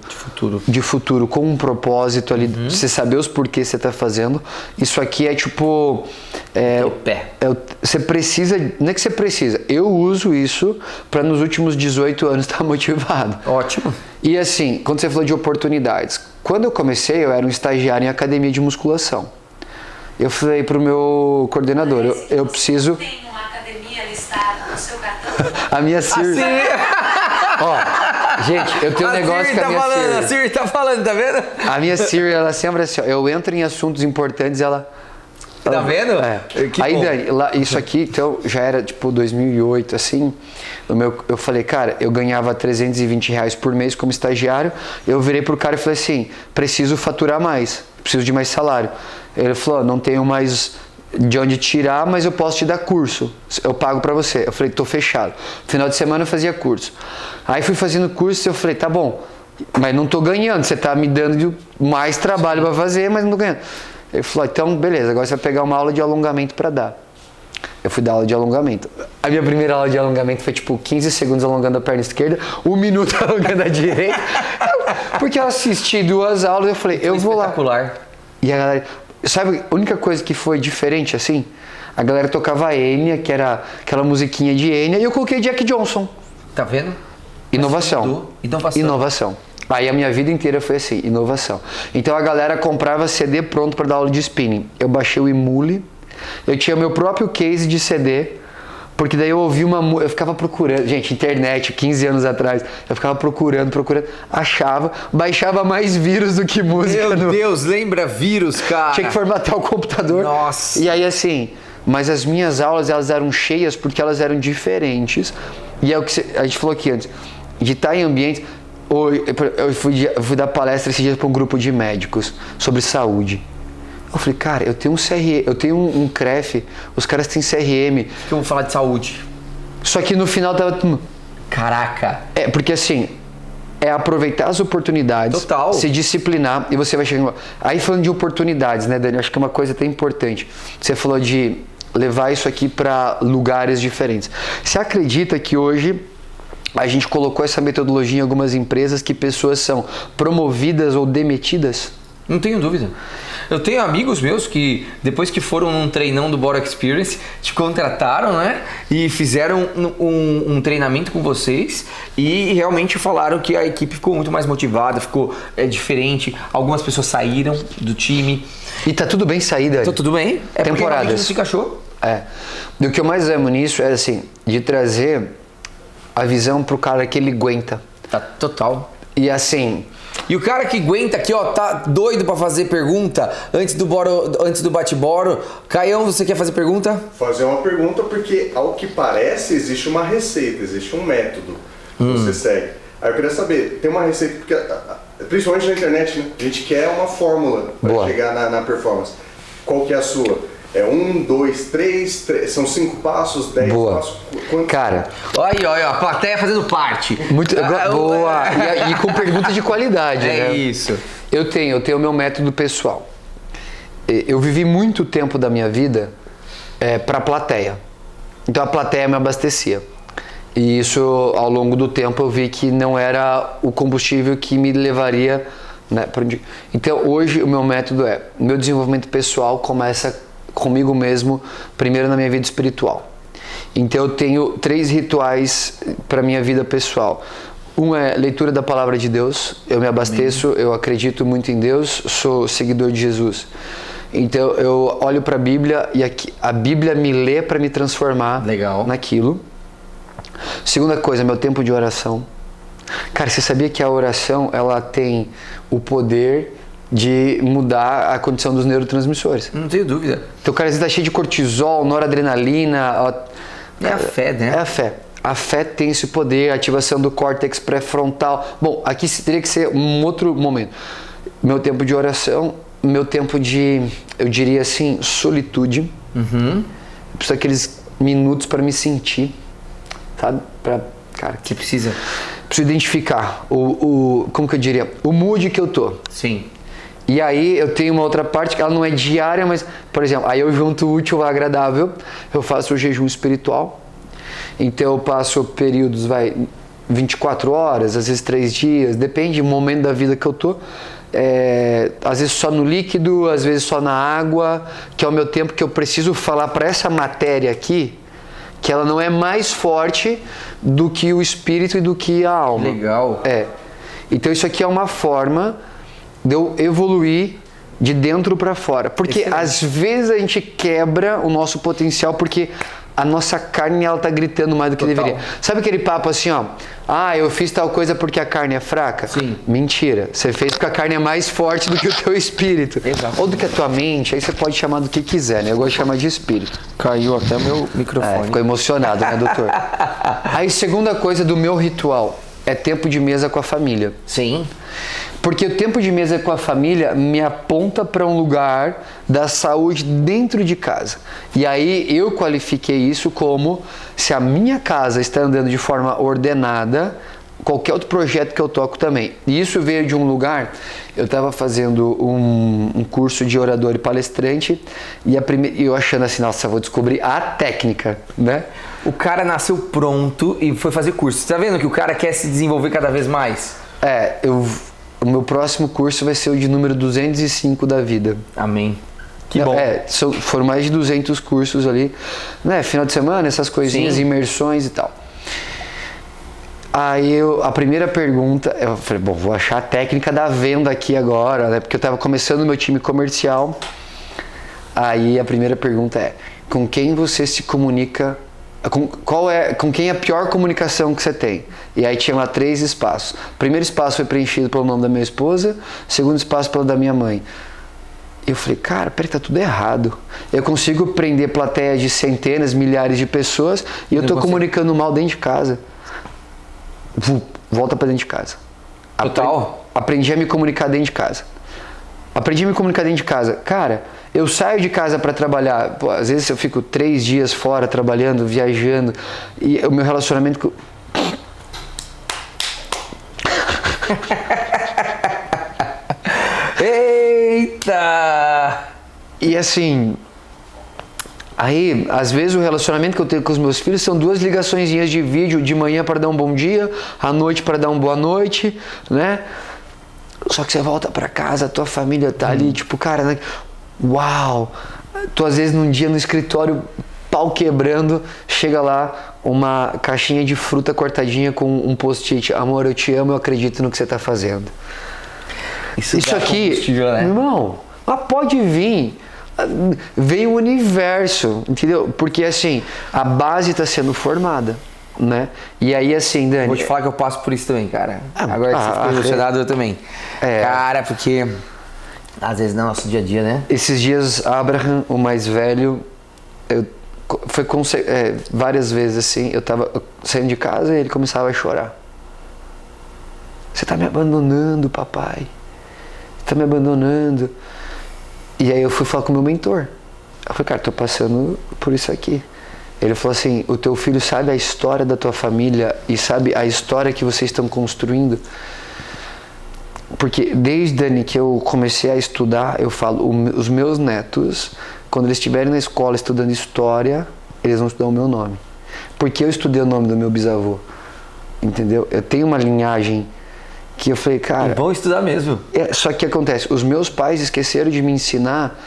de futuro com um propósito ali, você saber os porquês você está fazendo. Isso aqui é tipo... você precisa... Não é que você precisa. Eu uso isso para nos últimos 18 anos estar motivado. Ótimo. E assim, quando você falou de oportunidades, quando eu comecei, eu era um estagiário em academia de musculação. Eu falei pro meu coordenador, eu preciso... Tem uma academia listada no seu cartão? A minha Siri... Ó, gente, eu tenho um negócio com a minha Siri. A Siri tá falando, tá vendo? A minha Siri, ela sempre assim, ó, eu entro em assuntos importantes, ela... Tá vendo? É. Que Aí, bom. Dani, isso aqui, então, já era tipo 2008, assim. Eu falei, cara, eu ganhava R$320 por mês como estagiário. Eu virei pro cara e falei assim: preciso faturar mais, preciso de mais salário. Ele falou: não tenho mais de onde tirar, mas eu posso te dar curso, eu pago pra você. Eu falei: tô fechado. Final de semana eu fazia curso. Aí fui fazendo curso e eu falei: tá bom, mas não tô ganhando, você tá me dando mais trabalho pra fazer, mas não tô ganhando. Ele falou: então beleza, agora você vai pegar uma aula de alongamento pra dar. Eu fui dar aula de alongamento. A minha primeira aula de alongamento foi tipo 15 segundos alongando a perna esquerda, 1 minuto alongando a direita. Porque eu assisti 2 aulas e eu falei: eu vou lá. Espetacular. E a galera, sabe, a única coisa que foi diferente assim? A galera tocava Enya, que era aquela musiquinha de Enya, e eu coloquei Jack Johnson. Tá vendo? Inovação. Inovação. Aí a minha vida inteira foi assim, inovação. Então a galera comprava CD pronto para dar aula de spinning. Eu baixei o Emule, eu tinha meu próprio case de CD, porque daí eu ouvi eu ficava procurando, gente, internet, 15 anos atrás, eu ficava procurando, achava, baixava mais vírus do que música. Meu Deus, lembra vírus, cara? Tinha que formatar o computador. Nossa. E aí assim, mas as minhas aulas, elas eram cheias porque elas eram diferentes. E é o que a gente falou aqui antes, de estar em ambientes. Eu fui dar palestra esses dias para um grupo de médicos sobre saúde. Eu falei: cara, eu tenho um CRM, eu tenho um CREF, os caras têm CRM. Que eu vou falar de saúde. Só que no final tava... Caraca. É, porque assim, é aproveitar as oportunidades, Total. se disciplinar e você vai chegar... Aí falando de oportunidades, né, Dani? Acho que é uma coisa até importante. Você falou de levar isso aqui para lugares diferentes. Você acredita que hoje a gente colocou essa metodologia em algumas empresas que pessoas são promovidas ou demitidas? Não tenho dúvida. Eu tenho amigos meus que, depois que foram num treinão do Bora Experience, te contrataram, né? E fizeram um treinamento com vocês e realmente falaram que a equipe ficou muito mais motivada, ficou diferente. Algumas pessoas saíram do time. E tá tudo bem sair, Dani. Então tudo bem? É porque realmente não se encaixou. É. E o que eu mais amo nisso é assim, de trazer a visão pro cara que ele aguenta. Tá total. E assim... E o cara que aguenta aqui, ó, tá doido pra fazer pergunta antes do bate-boro. Caião, você quer fazer pergunta? Fazer uma pergunta porque, ao que parece, existe uma receita, existe um método que você segue. Aí eu queria saber, tem uma receita, porque, principalmente na internet, né? A gente quer uma fórmula para chegar na performance. Qual que é a sua? É 1, 2, 3, são 5 passos, 10 passos? Quanto? Cara... Olha, a plateia fazendo parte. Muito boa. E com perguntas de qualidade, né? É isso. Eu tenho o meu método pessoal. Eu vivi muito tempo da minha vida para a plateia. Então a plateia me abastecia. E isso, ao longo do tempo, eu vi que não era o combustível que me levaria, né, para onde... Então hoje o meu método meu desenvolvimento pessoal começa comigo mesmo, primeiro na minha vida espiritual. Então eu tenho 3 rituais para minha vida pessoal. Um é leitura da palavra de Deus. Eu me abasteço, eu acredito muito em Deus, sou seguidor de Jesus. Então eu olho para a Bíblia e a Bíblia me lê para me transformar naquilo. Segunda coisa, meu tempo de oração. Cara, você sabia que a oração ela tem o poder de mudar a condição dos neurotransmissores? Não tenho dúvida. Então o cara está cheio de cortisol, noradrenalina. É a fé, né? É a fé. A fé tem esse poder, ativação do córtex pré-frontal. Bom, aqui teria que ser um outro momento. Meu tempo de oração, meu tempo de, eu diria assim, solitude. Eu preciso daqueles minutos para me sentir, sabe? Cara, que precisa. Preciso identificar como que eu diria, o mood que eu tô. Sim. E aí eu tenho uma outra parte que ela não é diária, mas, por exemplo, aí eu junto o útil ao agradável, eu faço o jejum espiritual. Então eu passo períodos, 24 horas, às vezes 3 dias, depende do momento da vida que eu tô. Às vezes só no líquido, às vezes só na água, que é o meu tempo que eu preciso falar para essa matéria aqui, que ela não é mais forte do que o espírito e do que a alma. Legal. Então isso aqui é uma forma de eu evoluir de dentro para fora. Porque às vezes a gente quebra o nosso potencial porque a nossa carne ela tá gritando mais do que deveria. Sabe aquele papo assim, ó? Ah, eu fiz tal coisa porque a carne é fraca? Sim. Mentira. Você fez porque a carne é mais forte do que o teu espírito. Exato. Ou do que a tua mente. Aí você pode chamar do que quiser, né? Eu gosto de chamar de espírito. Caiu até meu microfone. Ficou emocionado, né, doutor? Aí, segunda coisa do meu ritual é tempo de mesa com a família. Sim. Porque o tempo de mesa com a família me aponta para um lugar da saúde dentro de casa. E aí eu qualifiquei isso como se a minha casa está andando de forma ordenada, qualquer outro projeto que eu toco também. E isso veio de um lugar, eu estava fazendo um curso de orador e palestrante e eu achando assim, nossa, eu vou descobrir a técnica, né? O cara nasceu pronto e foi fazer curso. Você tá vendo que o cara quer se desenvolver cada vez mais? O meu próximo curso vai ser o de número 205 da vida. Amém. Que bom. Foram mais de 200 cursos ali, né? Final de semana, essas coisinhas, Sim. imersões e tal. Aí a primeira pergunta, eu falei, bom, vou achar a técnica da venda aqui agora, né? Porque eu estava começando o meu time comercial. Aí a primeira pergunta é, com quem você se comunica? Com quem é a pior comunicação que você tem? E aí tinha lá 3 espaços. O primeiro espaço foi preenchido pelo nome da minha esposa, o segundo espaço pelo da minha mãe. Eu falei, cara, peraí, tá tudo errado. Eu consigo prender plateia de centenas, milhares de pessoas e eu tô comunicando mal dentro de casa. Volta pra dentro de casa. Total. Aprendi a me comunicar dentro de casa. Cara, eu saio de casa para trabalhar, pô, às vezes eu fico 3 dias fora trabalhando, viajando, e o meu relacionamento com... Eita! E assim, aí às vezes o relacionamento que eu tenho com os meus filhos são 2 ligaçõezinhas de vídeo, de manhã para dar um bom dia, à noite para dar uma boa noite, né? Só que você volta para casa, a tua família tá ali, tipo, cara, né? Uau! Tu às vezes num dia no escritório, pau quebrando, chega lá uma caixinha de fruta cortadinha com um post-it, amor, eu te amo, eu acredito no que você tá fazendo. Isso aqui, né? Irmão, mas pode vir, vem o universo, entendeu? Porque assim, a base está sendo formada, né? E aí assim, Dani... Vou te falar que eu passo por isso também, cara. Agora que você ficou emocionado, eu também. Cara, porque às vezes no nosso dia a dia, né? Esses dias, Abraham, o mais velho, várias vezes assim, eu tava saindo de casa e ele começava a chorar. Você tá me abandonando, papai. Você tá me abandonando. E aí eu fui falar com o meu mentor. Eu falei, cara, tô passando por isso aqui. Ele falou assim, o teu filho sabe a história da tua família e sabe a história que vocês estão construindo? Porque desde, Dani, que eu comecei a estudar, eu falo, os meus netos, quando eles estiverem na escola estudando história, eles vão estudar o meu nome. Porque eu estudei o nome do meu bisavô. Entendeu? Eu tenho uma linhagem que eu falei, cara... Vão estudar mesmo. Só que acontece, os meus pais esqueceram de me ensinar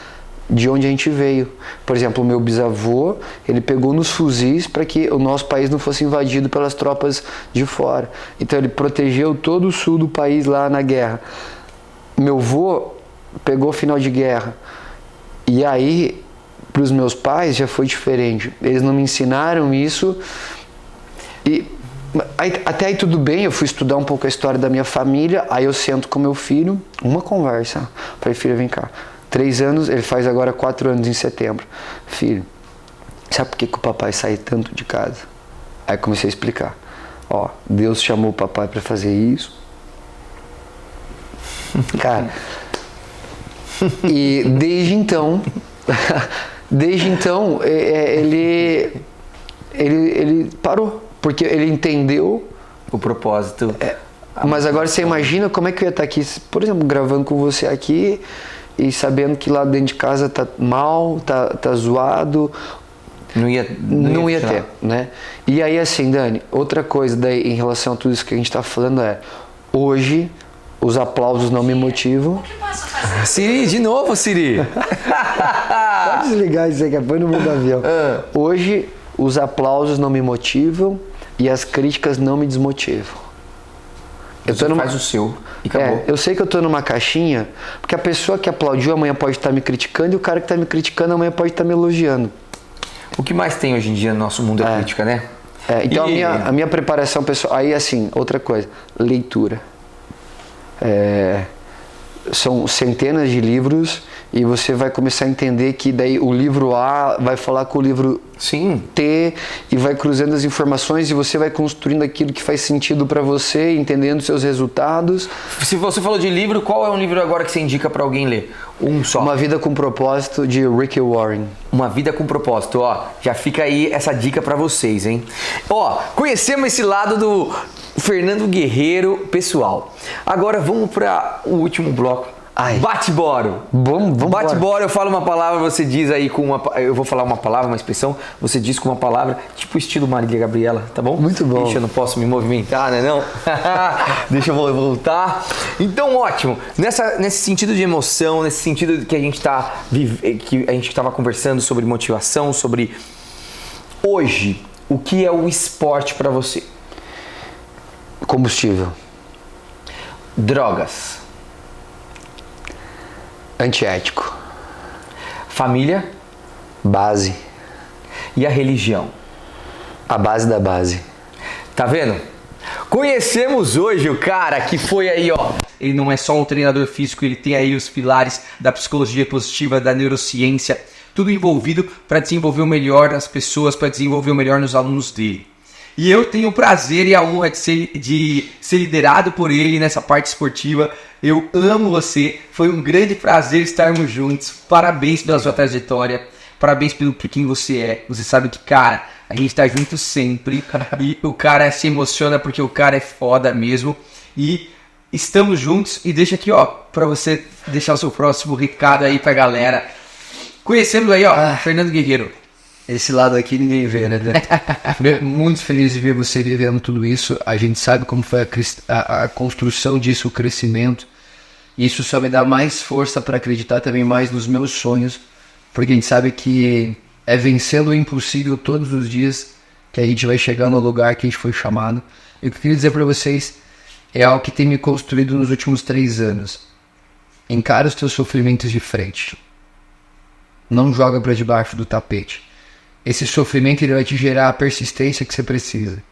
de onde a gente veio. Por exemplo, o meu bisavô, ele pegou nos fuzis para que o nosso país não fosse invadido pelas tropas de fora. Então ele protegeu todo o sul do país lá na guerra. Meu avô pegou final de guerra. E aí, para os meus pais já foi diferente. Eles não me ensinaram isso. E até aí tudo bem, eu fui estudar um pouco a história da minha família, aí eu sento com meu filho, uma conversa. Falei, filho, vem cá. 3 anos, ele faz agora 4 anos em setembro. Filho, sabe por que o papai sai tanto de casa? Aí comecei a explicar. Ó, Deus chamou o papai para fazer isso. Cara, e desde então ele parou. Porque ele entendeu o propósito. Mas agora você imagina como é que eu ia estar aqui, por exemplo, gravando com você aqui e sabendo que lá dentro de casa tá mal, tá zoado. Não ia ter, né? E aí assim, Dani, outra coisa daí em relação a tudo isso que a gente tá falando hoje os aplausos não me motivam. O que posso fazer? Siri, de novo, Siri. Pode desligar isso aí, que põe no mundo avião. Hoje os aplausos não me motivam e as críticas não me desmotivam. Faz o seu e acabou. Eu sei que eu tô numa caixinha, porque a pessoa que aplaudiu amanhã pode estar me criticando e o cara que está me criticando amanhã pode estar me elogiando. o que mais tem hoje em dia no nosso mundo é crítica, né? Então a minha preparação pessoal, aí assim, outra coisa, leitura. São centenas de livros e você vai começar a entender que daí o livro A vai falar com o livro T e vai cruzando as informações e você vai construindo aquilo que faz sentido para você, entendendo seus resultados. Se você falou de livro, qual é um livro agora que você indica para alguém ler? Um só. Uma Vida com Propósito, de Rick Warren. Uma Vida com Propósito, ó, já fica aí essa dica para vocês, hein? Ó, conhecemos esse lado do Fernando Guerreiro pessoal. Agora vamos para o último bloco. Bate-boro. Vamos Bate-boro, eu falo uma palavra, você diz aí com uma... Eu vou falar uma palavra, uma expressão, você diz com uma palavra, tipo estilo Marília Gabriela, tá bom? Muito bom. Ixi, eu não posso me movimentar, né não? Deixa eu voltar. Então, ótimo. Nesse sentido de emoção, nesse sentido que a gente que a gente estava conversando sobre motivação, sobre... Hoje, o que é o esporte para você? Combustível. Drogas. Antiético. Família. Base. E a religião? A base da base. Tá vendo? Conhecemos hoje o cara que foi aí, ó. Ele não é só um treinador físico, ele tem aí os pilares da psicologia positiva, da neurociência, tudo envolvido para desenvolver o melhor das pessoas, para desenvolver o melhor nos alunos dele. E eu tenho o prazer e a honra de ser liderado por ele nessa parte esportiva. Eu amo você, foi um grande prazer estarmos juntos. Parabéns pela sua trajetória, parabéns pelo quem você é. Você sabe que, cara, a gente tá junto sempre. E o cara se emociona porque o cara é foda mesmo. E estamos juntos. E deixa aqui, ó, pra você deixar o seu próximo recado aí pra galera. Conhecendo aí, ó, Fernando Guerreiro. Esse lado aqui ninguém vê, né? Muito feliz de ver você vivendo tudo isso. A gente sabe como foi a construção disso, o crescimento. Isso só me dá mais força para acreditar também mais nos meus sonhos. Porque a gente sabe que é vencendo o impossível todos os dias que a gente vai chegar no lugar que a gente foi chamado. E o que eu queria dizer para vocês é algo que tem me construído nos últimos 3 anos. Encara os teus sofrimentos de frente. Não joga para debaixo do tapete. Esse sofrimento ele vai te gerar a persistência que você precisa.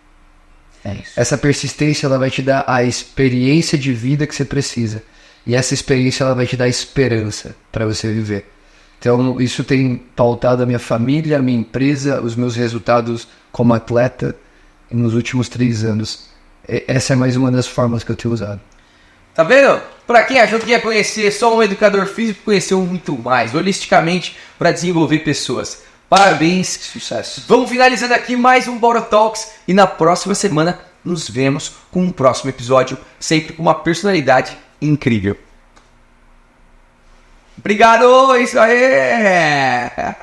É isso. Essa persistência ela vai te dar a experiência de vida que você precisa. E essa experiência ela vai te dar esperança para você viver. Então isso tem pautado a minha família, a minha empresa, os meus resultados como atleta nos últimos 3 anos. Essa é mais uma das formas que eu tenho usado. Tá vendo? Pra quem achou que ia conhecer só um educador físico, conheceu muito mais, holisticamente, para desenvolver pessoas. Parabéns, sucesso. Vamos finalizando aqui mais um Boro Talks e na próxima semana nos vemos com um próximo episódio, sempre com uma personalidade incrível. Obrigado, isso aí!